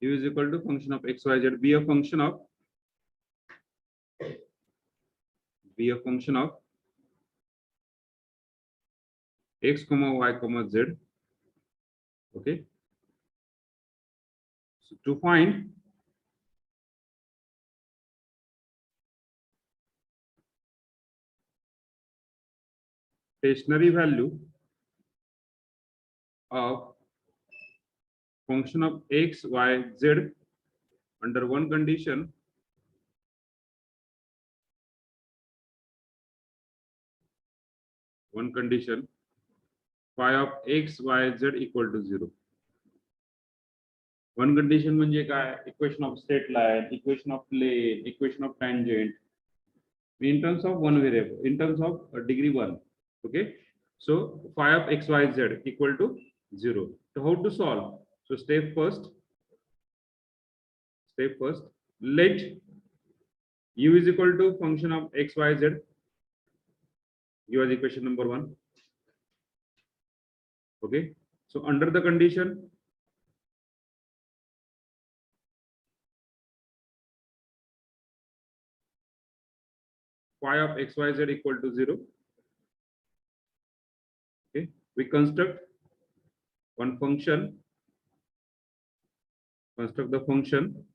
u is equal to function of x y z be a function of x comma y comma z. Okay, so to find stationary value of function of x y z under one condition, phi of x y z equal to 0. One condition म्हणजे काय, equation of straight line, equation of plane, equation of tangent in terms of one variable, in terms of degree 1. Okay, so phi of x y z equal to 0. So how to solve? So step first let u is equal to function of x y z. Give us equation number 1. Okay, so under the condition phi of xyz equal to 0. Okay, we construct one function, construct the function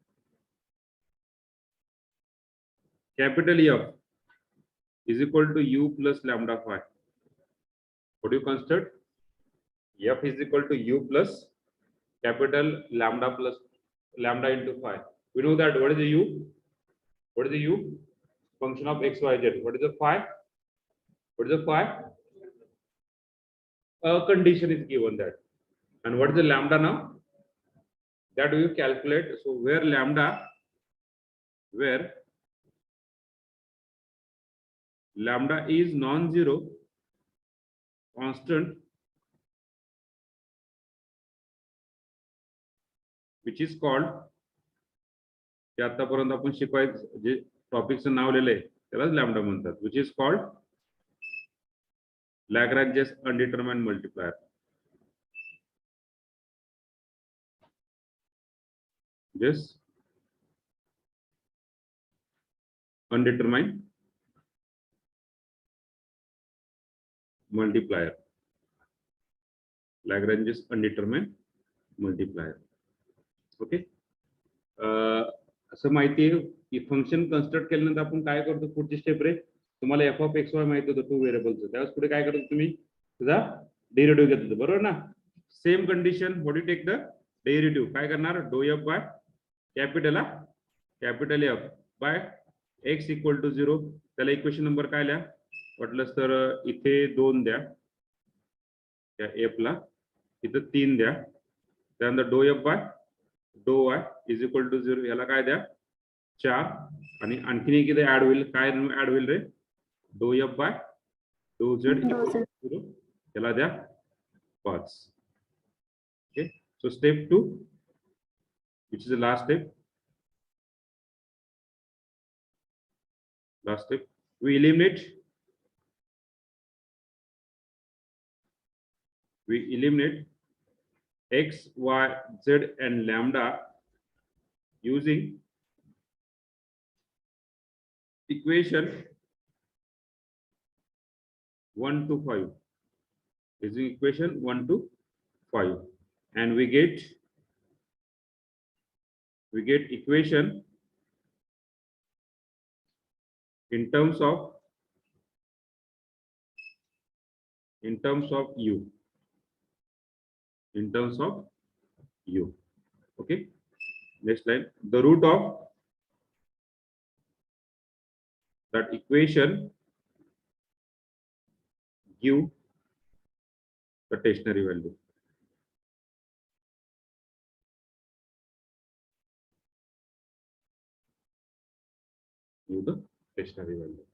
capital F is equal to u plus lambda phi. What do you construct? F is equal to u plus capital lambda plus lambda into phi. We know that what is the u? What is the u? Function of x, y, z. What is the phi? What is the phi? A condition is given that. And what is the lambda now? That you calculate. So where lambda is non-zero constant, which is called, जे आतापर्यंत आपण शिकवायचं जे टॉपिकचं नाव लिहिलंय त्यालाच lambda म्हणतात, which is called Lagrange's undetermined multiplier. This undetermined multiplier. Lagrange's undetermined multiplier. Okay. असं माहिती आहे की फंक्शन कन्स्ट्रक्ट केल्यानंतर आपण काय करतो, पुढची स्टेप रे तुम्हाला एफ ऑफ एक्स वाय माहिती होतं टू व्हेरिएबलचं, त्यावेळेस पुढे काय करतो तुम्ही तुझा डेरिव्हेटिव्ह घेत होता बरोबर ना. Same condition, what you take the derivative, काय करणार do F by capital F by X equal to 0. त्याला इक्वेशन नंबर काय लिहा वाटलंच तर इथे 2 द्या त्या एफ ला, इथं 3 द्या, त्यानंतर do F by do Y is equal to 0, याला काय द्या 4, आणि आणखीन एक इथे ऍड होईल, काय ऍड होईल रे do F by do Z equal to 0, याला द्या 5. Okay, so step 2 which is the last step, we eliminate x, y, z and lambda using equation 1 to 5, using equation 1 to 5, and we get equation in terms of u. Okay, next line, the root of that equation give the stationary value. Give the stationary value.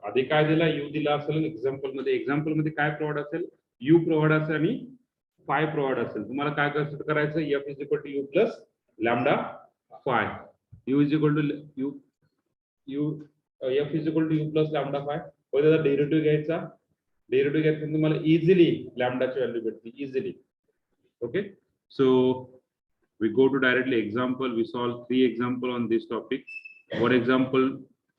आधी काय दिला you दिला असेल example मध्ये काय provide असेल, you provide असेल आणि फाय प्रोव्हाइड असेल. तुम्हाला काय करायचं, F is equal to U plus lambda phi, U is equal to F is equal to U plus lambda phi. त्याचा डेरिव्हेटिव्ह घ्यायचा तुम्हाला इझिली लॅम्डाची व्हॅल्यू भेटते easily. Okay, so we go to directly example. We solve 3 example on this topic. One example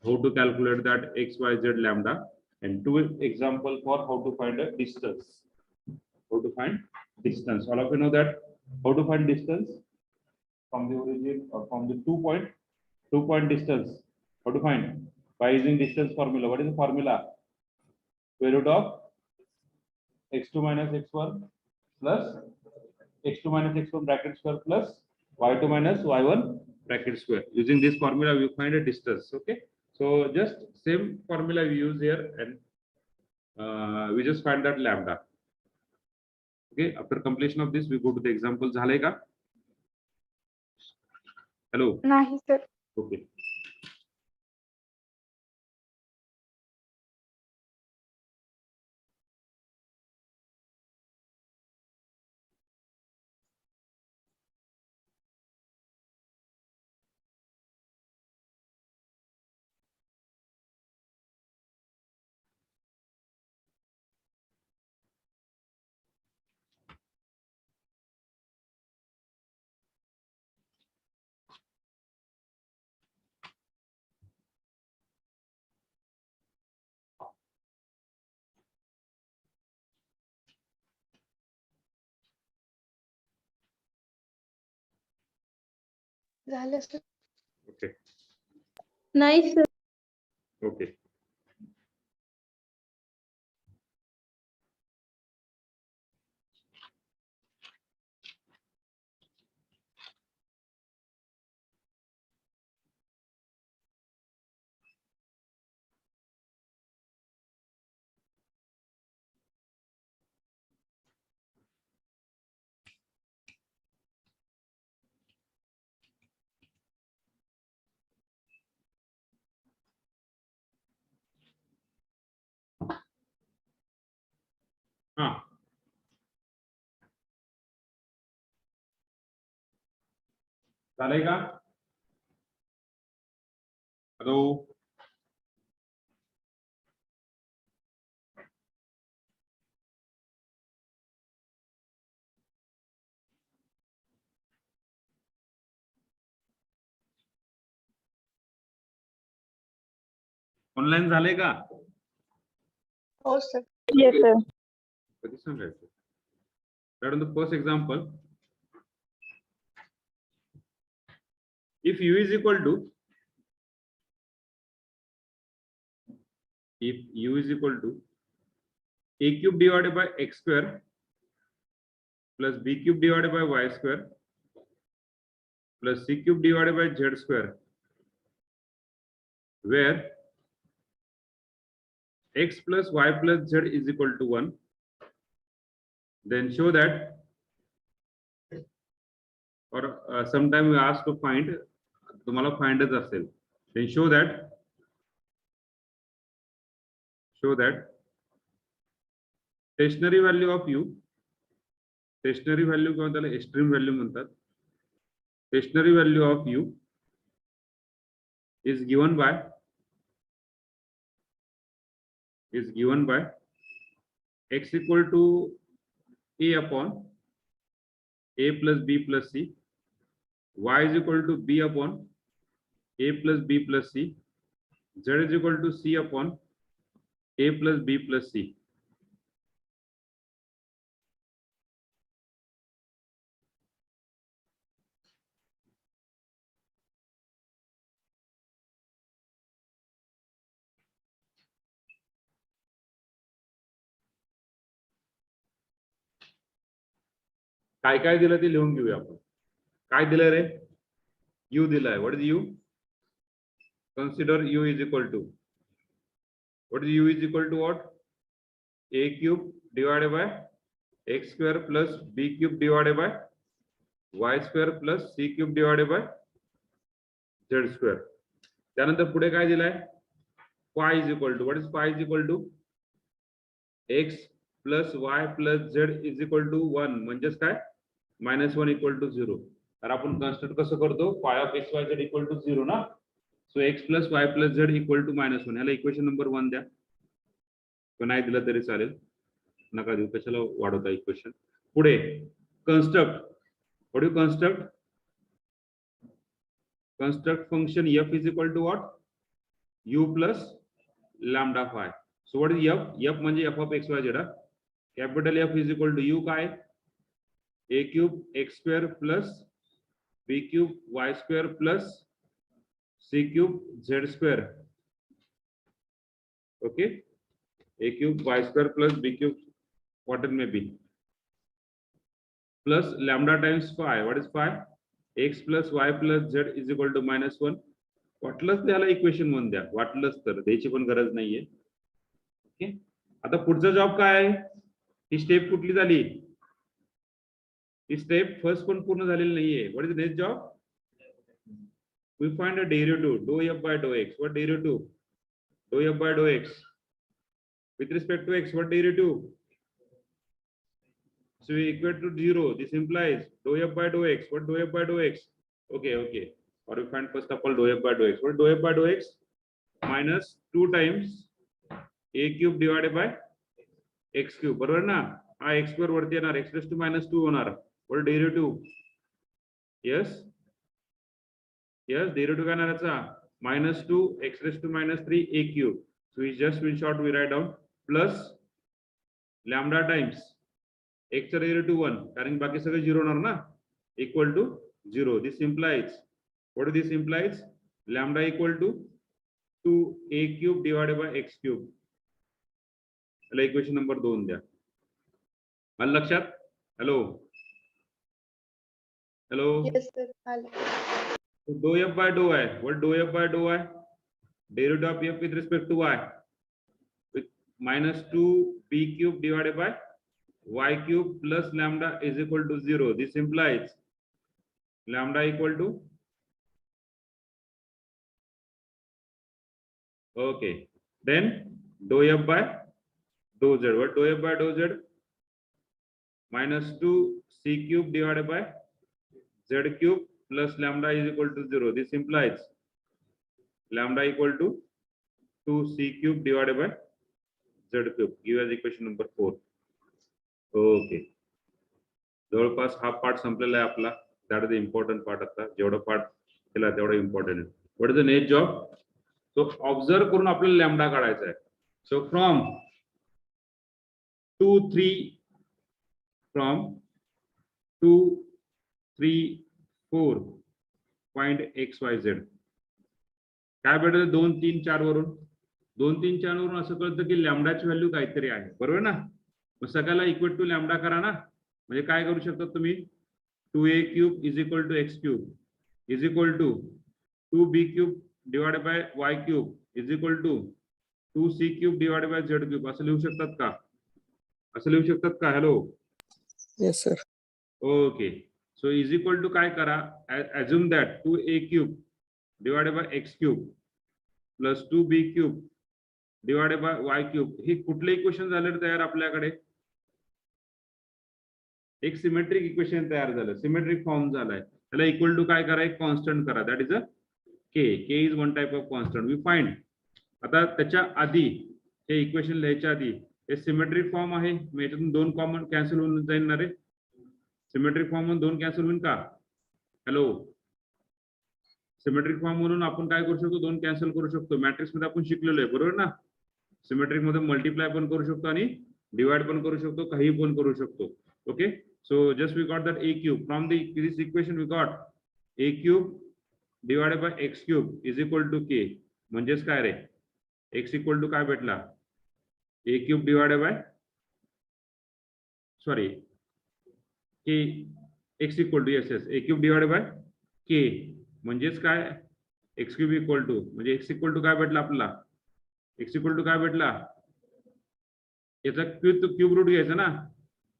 how to calculate that x, y, z lambda, and 2 example for how to find a distance. How to find distance. All of you know that how to find distance from the origin or from the 2 point distance. How to find by using distance formula. What is the formula? Square root of x2 minus x1 plus x2 minus x1 bracket square plus y2 minus y1 bracket square. Using this formula we find a distance. Okay, so just same formula we use here, and we just find that lambda. Okay, after completion of this we go to the example. झालंय का? Hello. नाही sir. Okay. झालं sir. Okay नाही sir. Okay. हा चालेल का? Hello online झाले का? हो सर. Yes sir. कधी सांगायचं? That on the first example, if u is equal to a cube divided by x square plus b cube divided by y square plus c cube divided by z square, where x plus y plus z is equal to 1, then show that, or sometime we ask to find, तुम्हाला फाइंडच असेल, then show that stationary value of u, stationary value किंवा त्याला extreme value म्हणतात, stationary value of u is given by x equal to a upon a plus b plus c, y is equal to b upon a plus b plus c, z is equal to c upon a plus b plus c. काय काय दिलं ते लिहून घेऊया आपण. काय दिलं रे? u दिलाय. What is u? Consider u is equal to, what is u is equal to what? A cube divided by x square plus b cube divided by y square plus c cube divided by z square. त्यानंतर पुढे काय दिलाय? phi is equal to, what is phi is equal to? x plus y plus z is equal to 1, म्हणजेच काय? -1 equal to 0. तर आपण construct कसं करतो? phi of x y z equal to 0 ना. सो x plus y plus z equal to -1. याला equation number 1 द्या. किंवा नाही दिलं तरी चालेल, नका देऊ, कशाला वाढवता इक्वेशन. पुढे construct, what do construct function f is equal to what? u plus lambda phi. So what is f? f म्हणजे f of x y z. Capital F is equal to u काय? a cube x square plus b cube y square plus c cube z square. Okay, a cube y square plus b cube, what it may be, plus lambda times phi. What is phi? x plus y plus z is equal to -1. वाटलंच त्याला equation 1 द्या, वाटलंच तर द्यायची पण गरज नाहीये. Okay, आता पुढचा जॉब काय आहे? ही स्टेप कुठली झाली? ही स्टेप फर्स्ट पण पूर्ण झालेली नाहीये. What is the next job? we find a derivative dou f by dou x. What derivative? Dou f by dou x with respect to x. What derivative? So we equate to 0. This implies dou f by dou x. What dou f by dou x? Okay, or we find first of all dou f by dou x. What dou f by dou x? minus 2 times a cube divided by x cube. बरोबर ना? हा x square वरती येणार, x raised to -2 होणार. What derivative? Yes, derivative काय येणार याचा? -2 x raised to -3 a cube. So we just in short we write down plus lambda times x चा derivative 1, कारण बाकी सगळे 0 होणार ना, equal to 0. This implies What this implies? Lambda equal to 2a cube divided by x cube. याला equation number 2 द्या. आलं लक्षात? Hello hello. Yes, sir. आलं. Dou f by dou y. What dou f by dou y? Derivative of f with respect to y. With minus 2b cube divided by y cube plus lambda is equal to 0. This implies lambda equal to, okay, then dou f by dou z. What dou f by dou z? Minus 2c cube divided by z cube plus lambda is equal to 0. This implies lambda equal to 2c cube divided by z cube. Give as equation number 4. Okay. जवळपास हा part संपलेला आहे आपला. That is the important part. आता जेवढा part केला तेवढा important आहे. What is the next job? तो ऑब्झर्व करून आपल्याला लॅम्बडा काढायचा आहे. सो फ्रॉम 2 3 4 पॉइंट XYZ काय भेटलं? 2 3 4 वरून 2 3 4 वरून असं कळतं की लॅम्बडाची व्हॅल्यू काहीतरी आहे. बरोबर ना? मग सगळ्याला इक्वल टू लॅम्बडा करा ना. म्हणजे काय करू शकता तुम्ही? 2a cube is equal to x cube is equal to 2b cube divided by y cube is equal to 2c cube divided by z cube असं लिहू शकतात का? असं लिहू शकतात का? Hello. Yes, sir. Okay. So is equal to काय करा? Assume that 2a cube divided by x cube plus 2b cube divided by y cube. हे कुठले इक्वेशन झाले तयार आपल्याकडे? एक सिमेट्रिक इक्वेशन तयार झालं. सिमेट्रिक फॉर्म झालाय. त्याला इक्वल टू काय करा? एक कॉन्स्टंट करा. That is a K. K is one type of constant. We find. आता त्याच्या आधी हे इक्वेशन लिहायच्या आधी हे सिमेट्रिक फॉर्म आहे. मग याच्यातून 2 कॉमन कॅन्सल होऊन जाईल ना रे. सिमेट्रिक फॉर्म म्हणून 2 कॅन्सल होईल का? हॅलो. सिमेट्रिक फॉर्म म्हणून आपण काय करू शकतो? 2 कॅन्सल करू शकतो. मॅट्रिक्स मध्ये आपण शिकलेलो आहे. बरोबर ना? सिमेट्रिक मध्ये मल्टिप्लाय पण करू शकतो आणि डिवाइड पण करू शकतो. काही पण करू शकतो. Okay, so just we got that a cube from this equation. We got a cube divided by x cube is equal to k. म्हणजेच काय रे? x equal to काय भेटला? a cube divided by, sorry, k, x equal to, yes, a cube divided by k. म्हणजेच काय? x cube equal to, म्हणजे x equal to काय भेटला आपल्याला? x equal to काय भेटला? याचा क्यूब रूट घ्यायचा ना.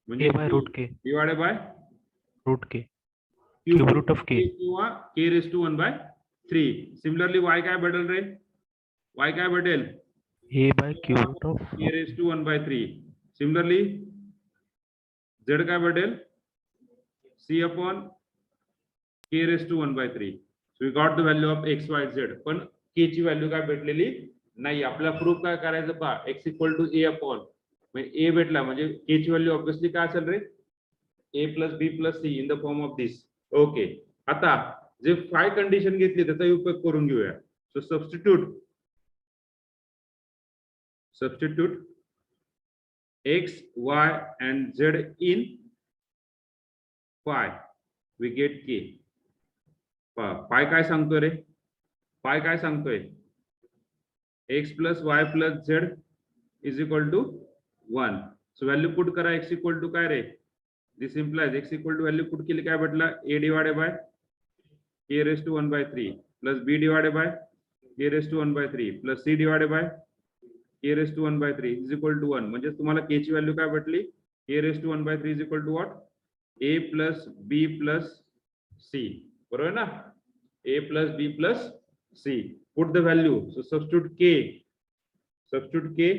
म्हणजे by root K divided by root K cube root of K किंवा k raise to 1 by 3. Similarly y काय भेटेल रे? y काय भेटेल? a by cube root of k raise to 1 by 3. Similarly z काय भेटेल? c upon k raise to 1 by 3. So we got the value of x y z. पण k ची value काय भेटलेली नाही. आपल्याला प्रूफ काय करायचं पहा. x equal to a upon A भेटला म्हणजे के ची व्हॅल्यू ऑब्विसली काय असेल रे? a plus B plus C in the form of this. Okay. आता जे 5 कंडिशन घेतली त्याचा उपयोग करून घेऊया. So substitute x y and z in phi we get k. Phi काय सांगतोय रे? पाय काय सांगतोय? x plus y plus z is equal to 1. So value put करा. x इक्वल टू काय रे? This implies x equal to value put केली काय भेटला? a divided by k raise to 1 by 3 plus b divided by k raise to 1 by 3 plus c divided by k raise to 1 by 3 is equal to 1. म्हणजे तुम्हाला k ची value काय भेटली? k raise to 1 by 3 is equal to what? a plus b plus c. बरोबर ना? a plus b plus c. Put the value. So substitute k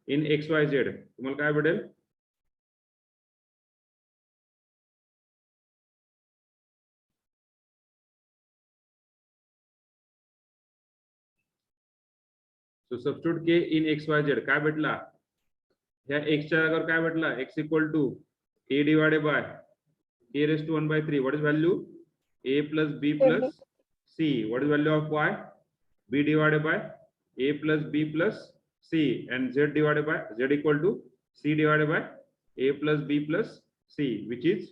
in XYZ. तुम्हाला काय भेटेल? सो सबस्टिट्यूट k इन XYZ काय भेटला? ह्या x च्या जागेवर काय भेटला? x equal to a divided by k raise to 1 by 3. What is value? a plus b plus c. What is value of y? b divided by a plus b plus c and z divided by z equal to c divided by a plus b plus c, which is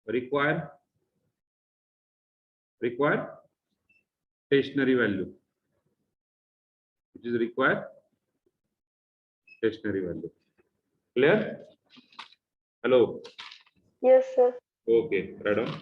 require require stationary value, which is require stationary value. Clear? Hello. Yes, sir. Okay, right on.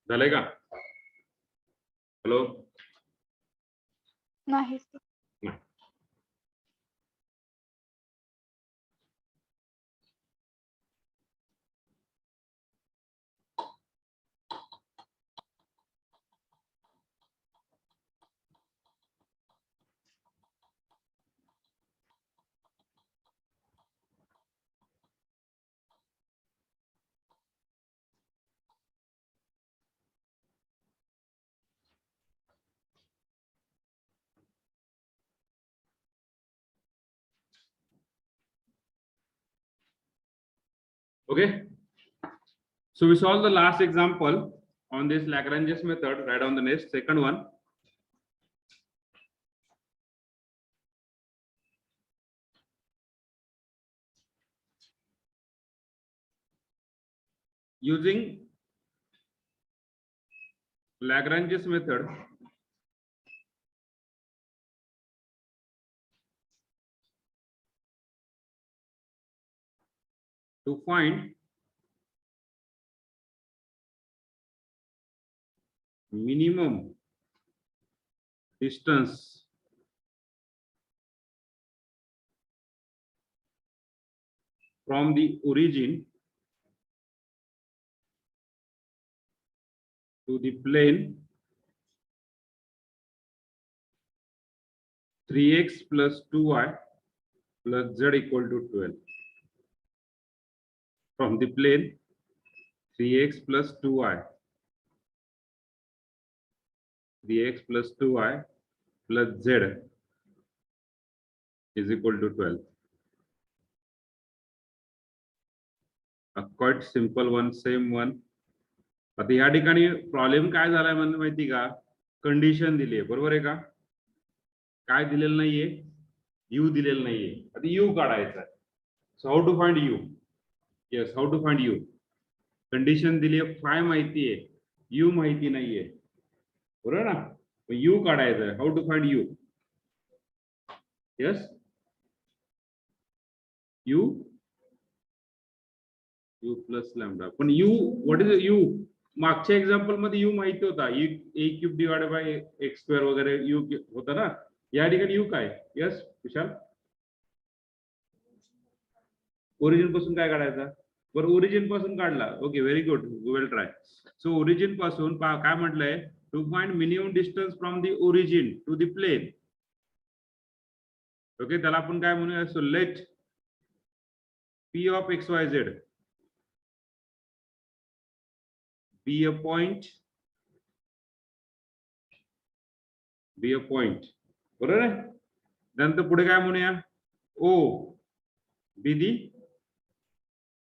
झालंय का? Hello? नाही sir. नाही. Okay, so we solved the last example on this Lagrange's method. Write down the next second one. Using Lagrange's method, to find minimum distance from the origin to the plane 3x plus 2y plus z equal to 12. From the plane 3x plus 2y, 3x plus 2y plus z is equal to 12. A quite simple one, same one. आता या ठिकाणी problem काय झालाय म्हणजे माहिती का? Condition दिली आहे, बरोबर आहे का? काय दिलेलं नाहीये? u दिलेलं नाहीये. आता u काढायचा आहे. So how to find u? Yes, how to find u? Condition दिली आहे, फाय माहिती आहे, u माहिती नाहीये, बरोबर ना? u काढायचा आहे. How to find u? Yes, u u plus lambda. पण u, व्हॉट इज u? मागच्या एक्झाम्पल मध्ये u माहिती होता, a क्यूब डिवाइडेड बाय x स्क्वेअर वगैरे u होता ना. या ठिकाणी u काय? यस विशाल, ओरिजिन पासून काय काढायचा? बरं, ओरिजिन पासून काढला. Okay, very good, well try. So origin पासून काय म्हटलंय? To find minimum distance from the origin to the plane. Okay, त्याला आपण काय म्हणूया? So let p of xyz be a point, बरोबर आहे? नंतर पुढे काय म्हणूया? o be the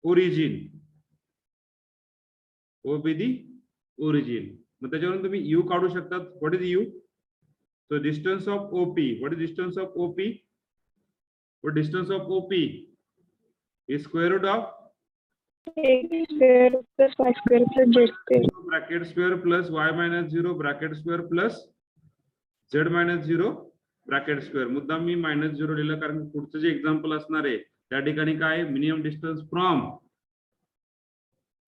origin, o be the origin. मग त्याच्यावरून तुम्ही u काढू शकता. What is u? So distance of op. What is distance of op? What distance of op is square root of x square plus y square plus z square. bracket square plus y minus 0 bracket square plus z minus 0 bracket square. मुद्दाम मी minus 0 लिहिलं कारण पुढचं जे example असणार आहे त्या ठिकाणी काय minimum distance from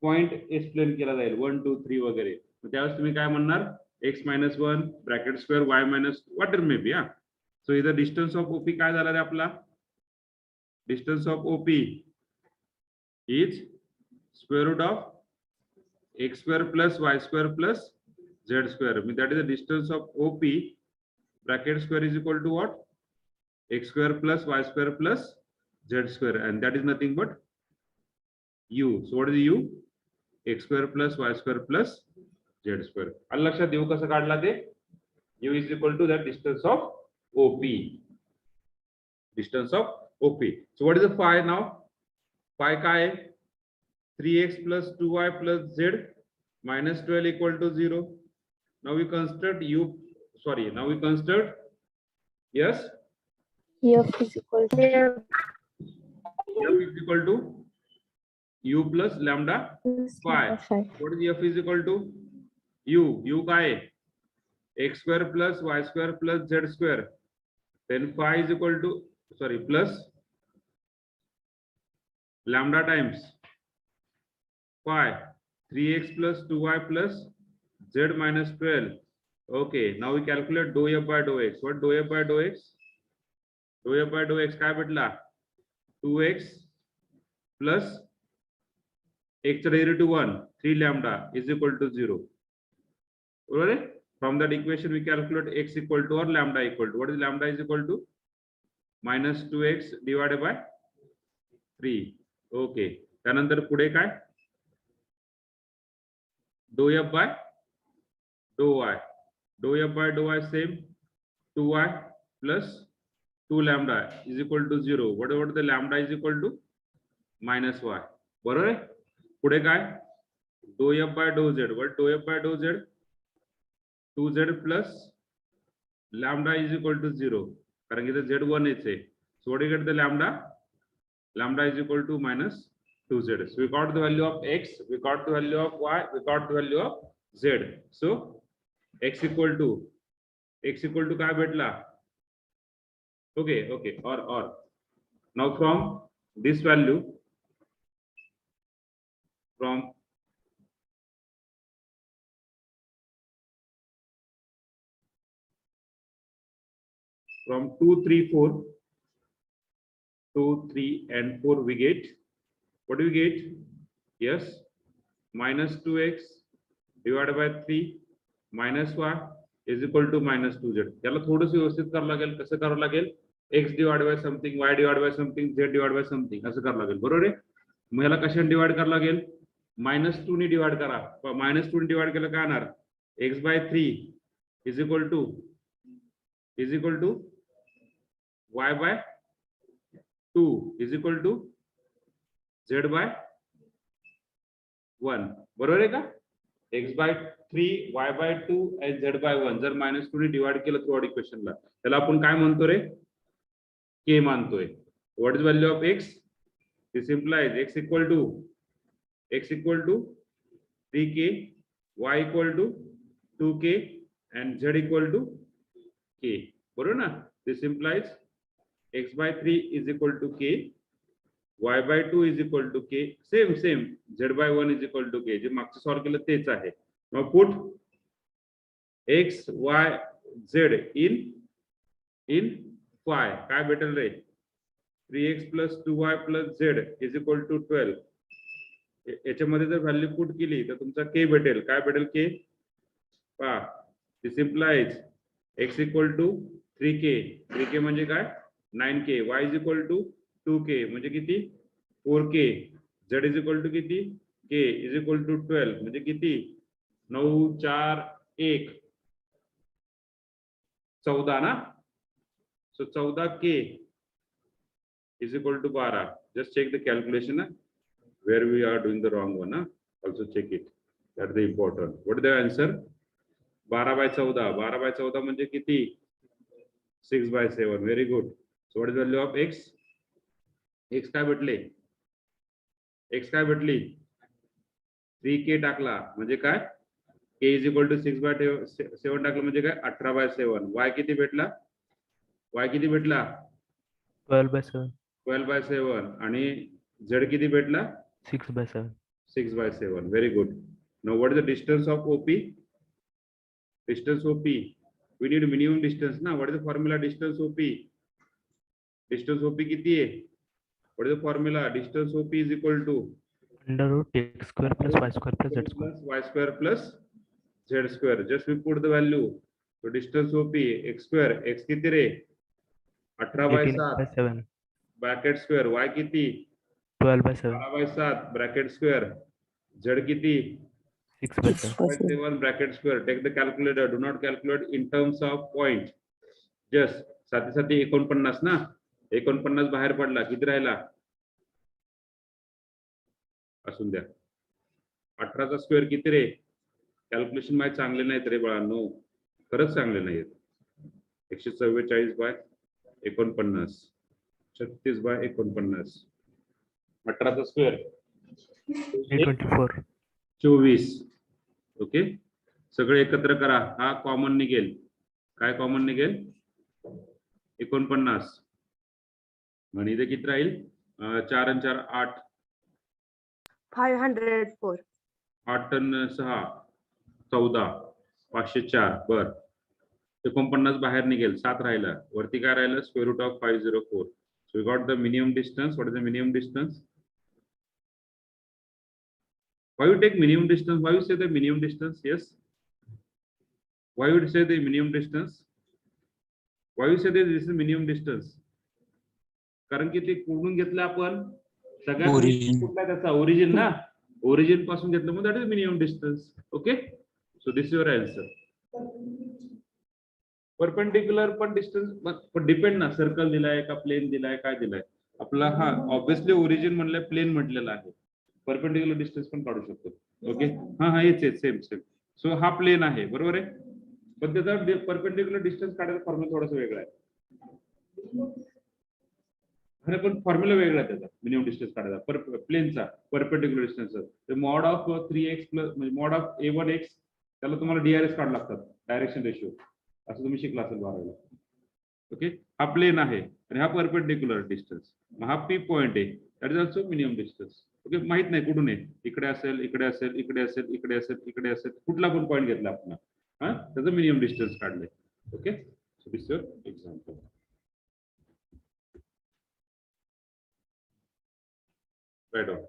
point explain केला जाईल 1 2 3 वगैरे. त्यावेळेस तुम्ही काय म्हणणार? x minus 1 bracket square y minus whatever may be. सो इथं डिस्टन्स ऑफ op काय झाला रे आपला? Distance of OP is square root of x square plus y square plus z square. I mean, that is the distance of OP. Bracket square is equal to what? X square plus y square plus z square, and that is nothing but u. So what is u? X square plus y square plus z square. आलं लक्षात? u कसं काढला ते? u is equal to that distance of OP. Distance of OP. So what is the phi now? Phi काय? 3x plus 2y plus z minus 12 equal to 0. Now we construct u. Sorry. Now we construct. Yes. F is equal to F is equal to u plus lambda phi. What is F is equal to? U. U काय? X square plus y square plus z square. Then phi is equal to, sorry, plus lambda times phi 3x plus 2y plus z minus 12. Okay, now we calculate dou f by dou x. What dou f by dou x? Dou f by dou x काय भेटला? 2x plus x raised to 1, 3 lambda is equal to 0. Right? From that equation we calculate x equal to or lambda equal to. What is lambda is equal to? Minus 2x divided by 3. Okay. त्यानंतर पुढे काय? Dou f by dou y. Dou f by dou y same 2y plus 2 lambda is equal to 0. Whatever the lambda is equal to minus y. बरोबर आहे? पुढे काय? Dou f by dou z. What dou f by dou z? 2z plus lambda is equal to 0. कारण की z 1 आहे. So what do you get the lambda? Lambda is equal to minus 2z. So we got the value of x, we got the value of y, we got the value of z. So x equal to काय भेटला? Okay, or now from this value, from 2, 3, 4, 2, 3 and 4 we get, what do we get? Yes, minus 2x divided by 3 minus y is equal to minus 2z. याला थोडंसं व्यवस्थित करावं लागेल. कसं करावं लागेल? x divided by something, y divided by something, z divided by something असं करावं लागेल. बरोबर आहे? मग याला कशाने डिवाइड करावं लागेल? -2 ने डिवाइड करा. -2 ने डिवाइड केलं काय येणार? x by 3 is equal to y by 2 is equal to z by 1. बरोबर आहे का? x by 3, y by 2 and z by 1 जर -2 ने डिवाइड केलं थ्रू इक्वेशनला त्याला आपण काय म्हणतो रे? k मानतोय. What is value of x? This implies x equal to 3k, y equal to 2k and z equal to k. बरोबर ना? This implies x by 3 is equal to k, y by 2 is equal to k, same z by 1 is equal to k. जे मागचं solve केलं तेच आहे. Now put x, y, z in phi. काय भेटेल रे? 3x plus 2y plus z is equal to 12. याच्यामध्ये जर value put केली तर तुमचा k भेटेल. काय भेटेल k? पहा, this implies x equal to 3k म्हणजे काय? 9k, y is equal to 2k म्हणजे किती? 4k, z is equal to किती? k is equal to 12 म्हणजे किती? 9, 4, 1, 14 ना? So 14k is equal to 12. Just check the calculation where we are doing the wrong one. Also check it. That's the important. What is the answer? 12 by 14. 12 by 14 म्हणजे किती? 6 by 7. Very good. So what is the value of x? x काय भेटले? x काय भेटली? 3k टाकला म्हणजे काय? k is equal to 6 by 7 टाकलं म्हणजे काय? 18 by 7. y किती भेटला? y किती भेटला? 12 by 7. 12 by 7 आणि z किती भेटला? 6 by 7. 6 by 7. Very good. Now what is the distance of OP? Distance OP. We need minimum distance ना. What is the formula distance OP? Distance OP किती आहे? What is the formula? Distance OP is equal to Under root x square plus y square plus z square. y square plus z square. Just we put the value. So distance OP x square. X किती रे? 18 by 18 by 7 7. bracket square. Y किती? 12 by 7. 12 by 7 bracket square. Z किती? 6 by 7. 7 bracket square. Take the calculator. Do not calculate in terms of point. Just साथी 49 ना. 49 बाहेर पडला. किती राहिला? असून द्या. 18 चा स्क्वेअर किती रे? कॅल्क्युलेशन माहिती चांगले नाहीत रे बाळांनो. खरंच चांगले नाहीत. 144 बाय 49. 36 बाय 49. 18 चा स्क्वेअर 824. 24. ओके. सगळे एकत्र करा. हा कॉमन निघेल. काय कॉमन निघेल? 49. आणि इथे किती राहील? 4 आणि 4 8. 504. 8 आणि 6 14. 504 बर 49 बाहेर निघेल 7 राहिला वरती काय राहिलं square root of 504 so we got the minimum distance what is the minimum distance why you take minimum distance why you say the minimum distance yes why you say the minimum distance why you say that this is minimum distance कारण की ते कोणून घेतलं आपण सगळ्यात Origin. कुठला त्याचा origin ना origin पासून घेतलं मग that is minimum distance okay so this is your answer perpendicular पण डिस्टन्स पण डिपेंड ना सर्कल दिलाय का प्लेन दिलाय काय दिलाय आपला हा ऑब्विसली ओरिजिन म्हणलं प्लेन म्हटलेलं आहे परपेंडिक्युलर डिस्टन्स पण काढू शकतो ओके हा हा हेच सेम सेम सो हा प्लेन आहे बरोबर आहे पण त्याचा परपेंडिक्युलर डिस्टन्स काढायचा फॉर्म्युला थोडासा वेगळा आहे अरे पण फॉर्म्युला वेगळा आहे त्याचा मिनिमम डिस्टन्स काढायचा प्लेनचा परपेंडिक्युलर डिस्टन्सचा मॉड ऑफ 3x प्लस म्हणजे मॉड ऑफ a1x त्याला तुम्हाला डीआरएस काढ लागतात डायरेक्शन रेशिओ असं तुम्ही शिकला असेल 12वीला ओके हा प्लेन आहे आणि हा परपेंडिक्युलर डिस्टन्स मग हा पी पॉइंट आहे that is also minimum distance okay माहित नाही कुठून आहे इकडे असेल इकडे असेल इकडे असेल इकडे असेल इकडे असेल कुठला पण पॉईंट घेतला आपण हा त्याचं मिनिमम डिस्टन्स काढले okay so this your example right on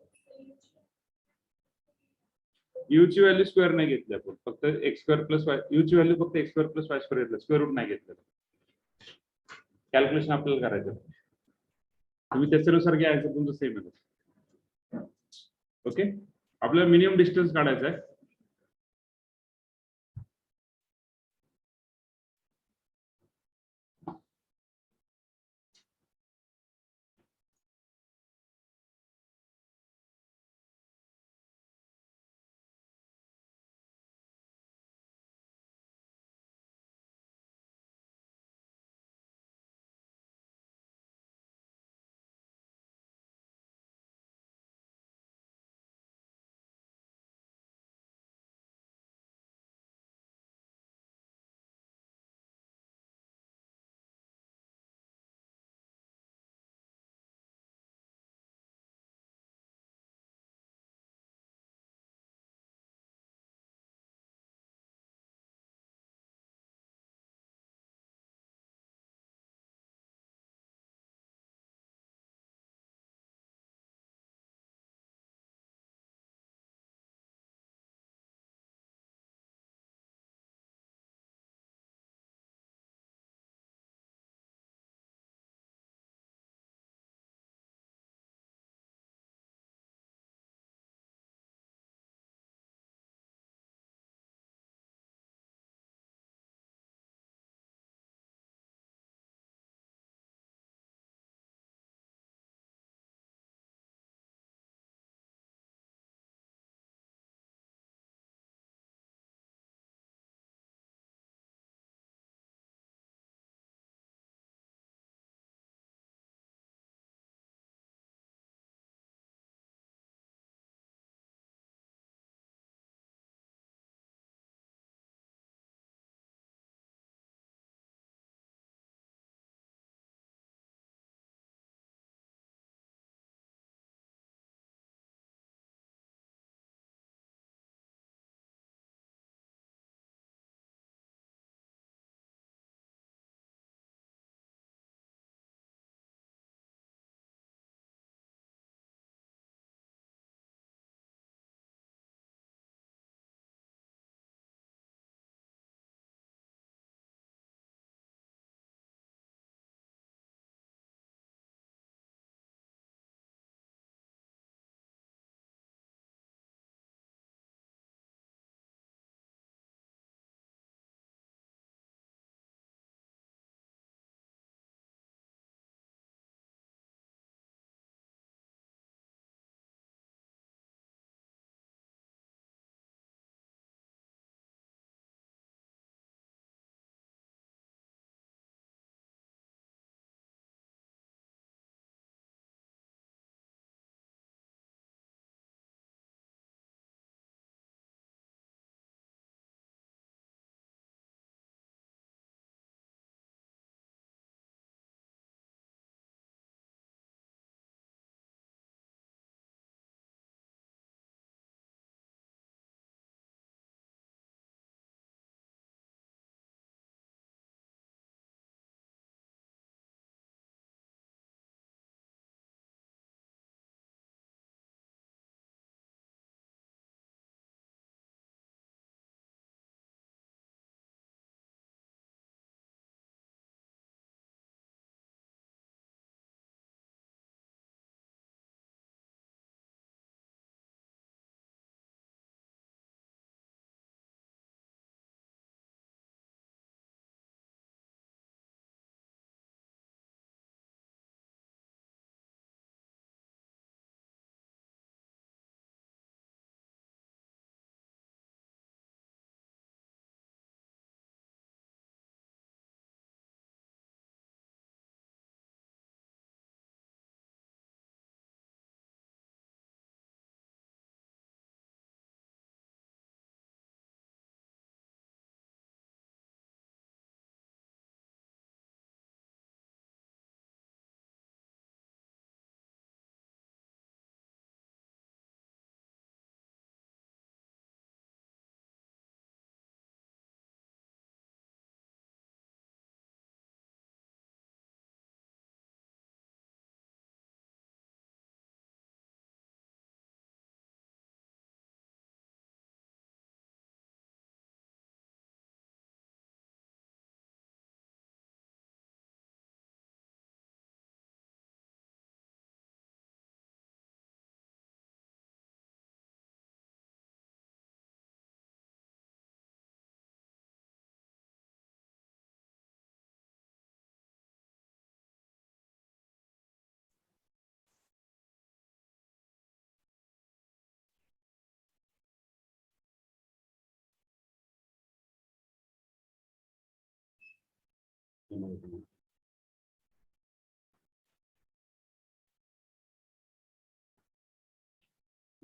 u ची व्हॅल्यू स्क्वेअर नाही घेतली आपण फक्त x square plus y u ची व्हॅल्यू फक्त x square plus y square घेतलं स्क्वेअर रूट नाही घेतलं कॅल्क्युलेशन आपल्याला करायचं तुम्ही त्याच्यानुसार घ्यायचं तुमचं सेम आहे ओके आपल्याला मिनिमम डिस्टन्स काढायचा आहे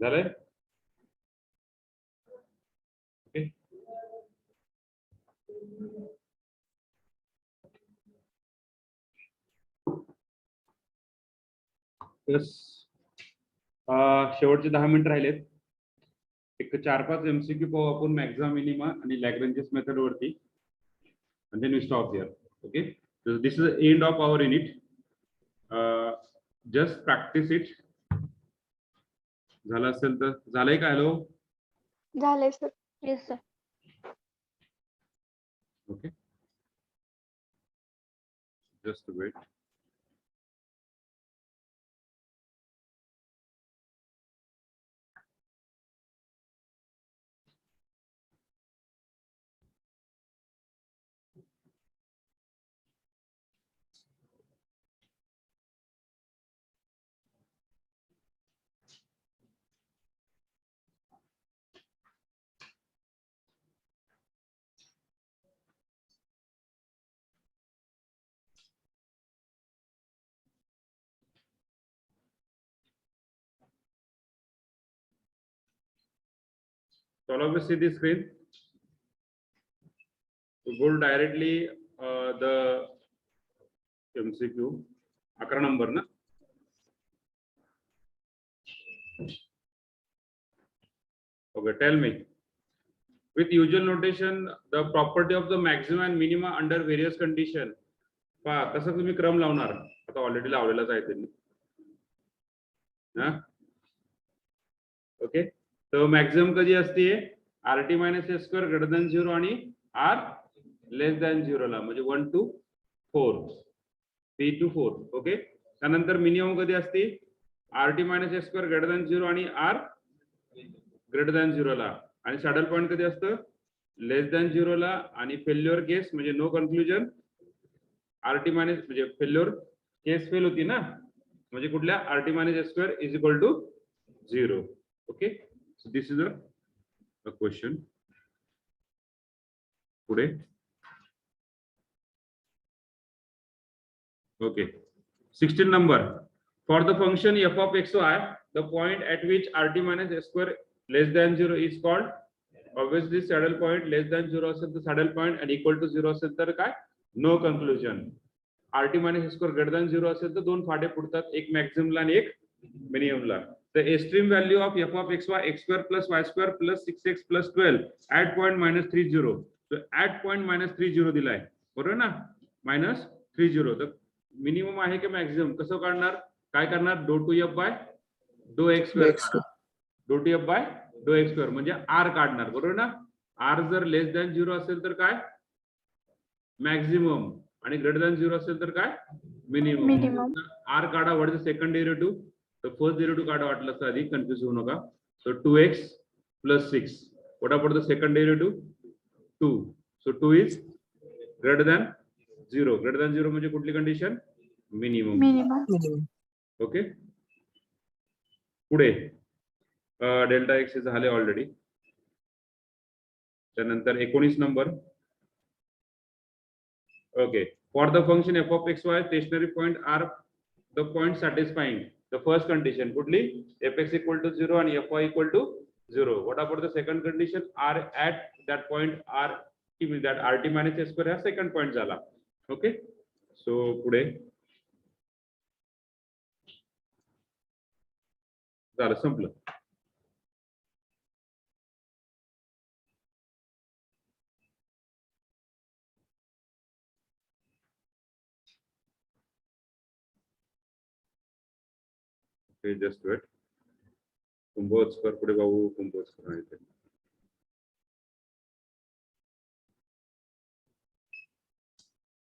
झालंय ओके शेवटचे 10 मिनिट राहिलेत एक 4-5 MCQ पाहू आपण मॅक्झिमा मिनिमा आणि लॅग्रेंजेस मेथड वरती and then we stop here. Okay, so this is the end of our unit. Just practice it. झालं असेल तर झालंय का हॅलो झालंय sir. Yes sir. Okay just wait So all of you see the screen. So go directly the MCQ 11 number na. Okay, tell me. With usual notation, the property of the maxima and minima under various condition. पहा कसं तुम्ही क्रम लावणार आता already लावलेलाच आहे त्यांनी okay तर maximum कधी असते RT - S² greater than 0 आणि R less than 0 ला म्हणजे 1 to 4 3 to 4 ओके त्यानंतर मिनिमम कधी असते RT - S² greater than 0 आणि R greater than 0 ला आणि सॅडल पॉइंट कधी असतं लेस दॅन 0 ला आणि फेल्युअर केस म्हणजे नो कन्क्लुजन RT म्हणजे फेल्युअर केस फेल होती ना म्हणजे कुठल्या RT - S² is equal to 0 okay so this is a question today okay 16 number for the function f of xy the point at which RT - S² less than 0 is called obviously saddle point less than 0 असेल तर saddle point and equal to 0 असेल तर काय no conclusion RT - S² greater than 0 असेल तर दोन फाटे फुटतात एक मॅक्झिमम ला आणि एक मिनिमम ला the extreme value of f of xy x² plus y² plus 6x plus 12 at point -30 so at point -30 दिलाय बरोबर ना -30 तर मिनिमम आहे की मॅक्झिमम कसं काढणार काय करणार do two f by do x² do two f by do x² म्हणजे r काढणार बरोबर ना r जर लेस दॅन 0 असेल तर काय मॅक्झिमम आणि ग्रेटर दॅन 0 असेल तर काय मिनिमम r काढा what is the second derivative तर फर्स्ट डेरिव्हेटिव्ह काढा वाटलं तर आधी कन्फ्युज होऊ नका सो 2x plus 6 what about the second derivative 2 so 2 is greater than 0 म्हणजे कुठली कंडिशन मिनिमम ओके पुढे डेल्टा एक्स झाले ऑलरेडी त्यानंतर 19 number okay for the function f of xy stationary point are the point satisfying the first condition कुठली fx equal to 0 and fy equal to 0 what about the second condition r at that point r means that RT - S² हा second point झाला okay so पुढे झालं संपलं Okay, just wait. Kumbhojkar पुढे भाऊ कुंभोजकर आहे ते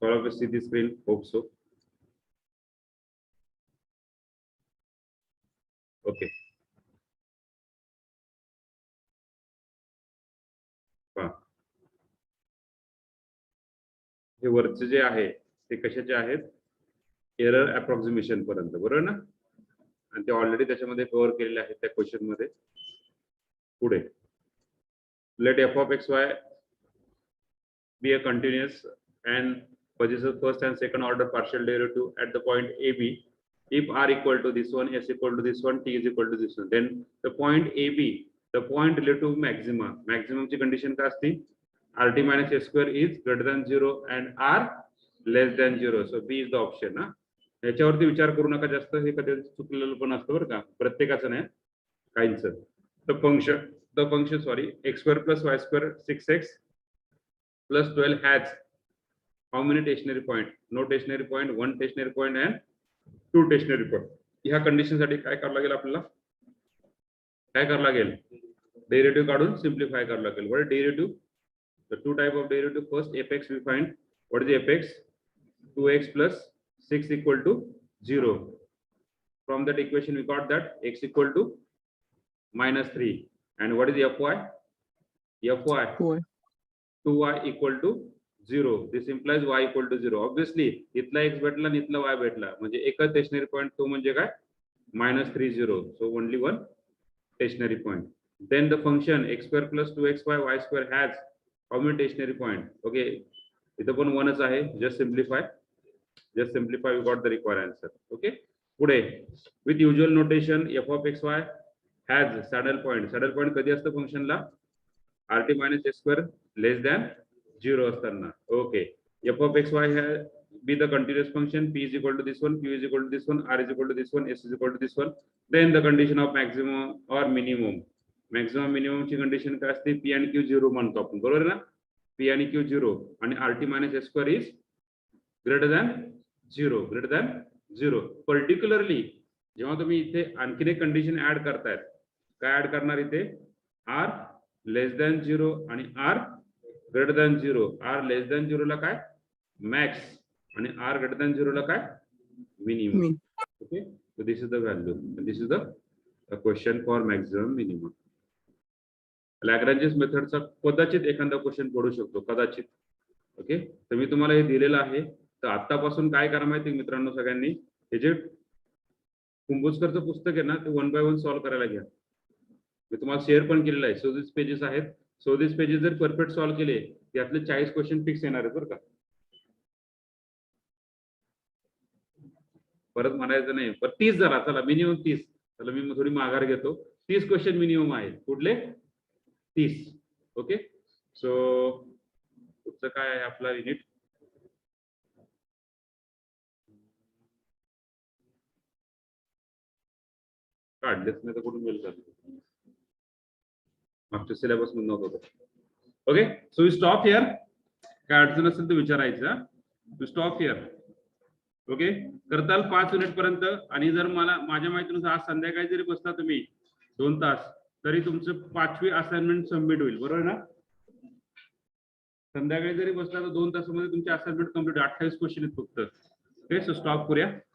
all of us see the screen hope so okay हे वरचे जे आहे ते कशाचे आहेत एरर अप्रॉक्सिमेशन पर्यंत बरोबर ना आणि ते ऑलरेडी त्याच्यामध्ये कव्हर केलेले आहेत त्या क्वेश्चन मध्ये पुढे late f of xy be a continuous and possesses first and second order partial derivative at the point AB. If r equal to this one, s equal to this one, t is equal to this one, then the point AB, the point related to maxima. Maximum ची condition काय असते? RT minus s square is greater than 0 and r less than 0. So B is the option. याच्यावरती विचार करू नका जास्त, हे कधी चुकलेलं पण असतं बरं का, प्रत्येकाचं नाही काहींचं. The function sorry, x square plus y square 6x plus 12 has how many stationary point? No stationary point, one stationary point and two stationary point. ह्या कंडिशन साठी काय करावं लागेल आपल्याला? काय करावं लागेल? डेरिव्हेटिव्ह काढून सिम्प्लिफाय करावं लागेल. What is derivative? The two type of derivative. First fx we find. What is the fx? 2x plus 6 equal to 0. From that equation we got that x equal to minus 3. And what is the fy? Fy 2y equal to 0. This implies y equal to 0. Obviously इथला x भेटला आणि इथला y भेटला म्हणजे एकच stationary point, तो म्हणजे काय? -3 0. So only one stationary point. Then the function x square plus 2xy y square has how many stationary point? Okay, इथं पण 1च आहे. Just simplify, we got the required answer. Okay, पुढे with usual notation f of xy has saddle point. Saddle point कधी असतं फंक्शनला? RT minus s square less than 0 असताना. Okay, f of xy has be the continuous function. P is equal to this one, Q is equal to this one, R is equal to this one, S is equal to this one. Then the condition of maximum or minimum. Maximum minimum ची condition काय असते? P आणि Q 0 म्हणतो आपण, बरोबर ना? P आणि Q 0 आणि RT minus s square is greater than 0. Particularly जेव्हा तुम्ही इथे आणखीन एक कंडिशन ऍड करतायत, काय ऍड करणार इथे? r लेस दॅन 0 आणि r greater than 0. r less than 0 ला काय? मॅक्स आणि r ग्रेटर दॅन 0 ला काय? Minimum. Okay, so this is the value, this is the question for maximum minimum. लॅग्रेंजेस मेथडचा कदाचित एखादा क्वेश्चन पडू शकतो, कदाचित. ओके, तर मी तुम्हाला हे दिलेलं आहे. तर आतापासून काय करा माहिती मित्रांनो, सगळ्यांनी हे जे कुंभोजकरचं पुस्तक आहे ना, ते 1 by 1 सॉल्व्ह करायला घ्या. मी तुम्हाला शेअर पण केलेलं आहे. 34 पेजेस आहेत. 34 पेजेस जर परफेक्ट सॉल्व्ह केले, त्यातले 40 क्वेश्चन फिक्स येणार आहेत बरं का. परत म्हणायचं नाही, पण 30 झाला, चला मिनिमम 30. चला मी थोडी माघार घेतो. 30 क्वेश्चन मिनिमम आहेत. कुठले? 30. ओके, सो पुढचं काय आहे आपला युनिट? काढलेच नाही तर कुठून मिळेल का? मागच्या सिलेबस मध्ये नव्हतं. Okay, so we stop here. काय अडचण असेल तर विचारायचं. We stop here. ओके, करताल 5 युनिट पर्यंत. आणि जर मला माझ्या माहितीनुसार आज संध्याकाळी जरी बसला तुम्ही 2 तास, तरी तुमचं 5वी असाइनमेंट सबमिट होईल, बरोबर ना? संध्याकाळी जरी बसला तर 2 तासामध्ये तुमची असाइनमेंट कंप्लीट. 28 क्वेश्चन आहेत फक्त. ओके, सो स्टॉप करूया.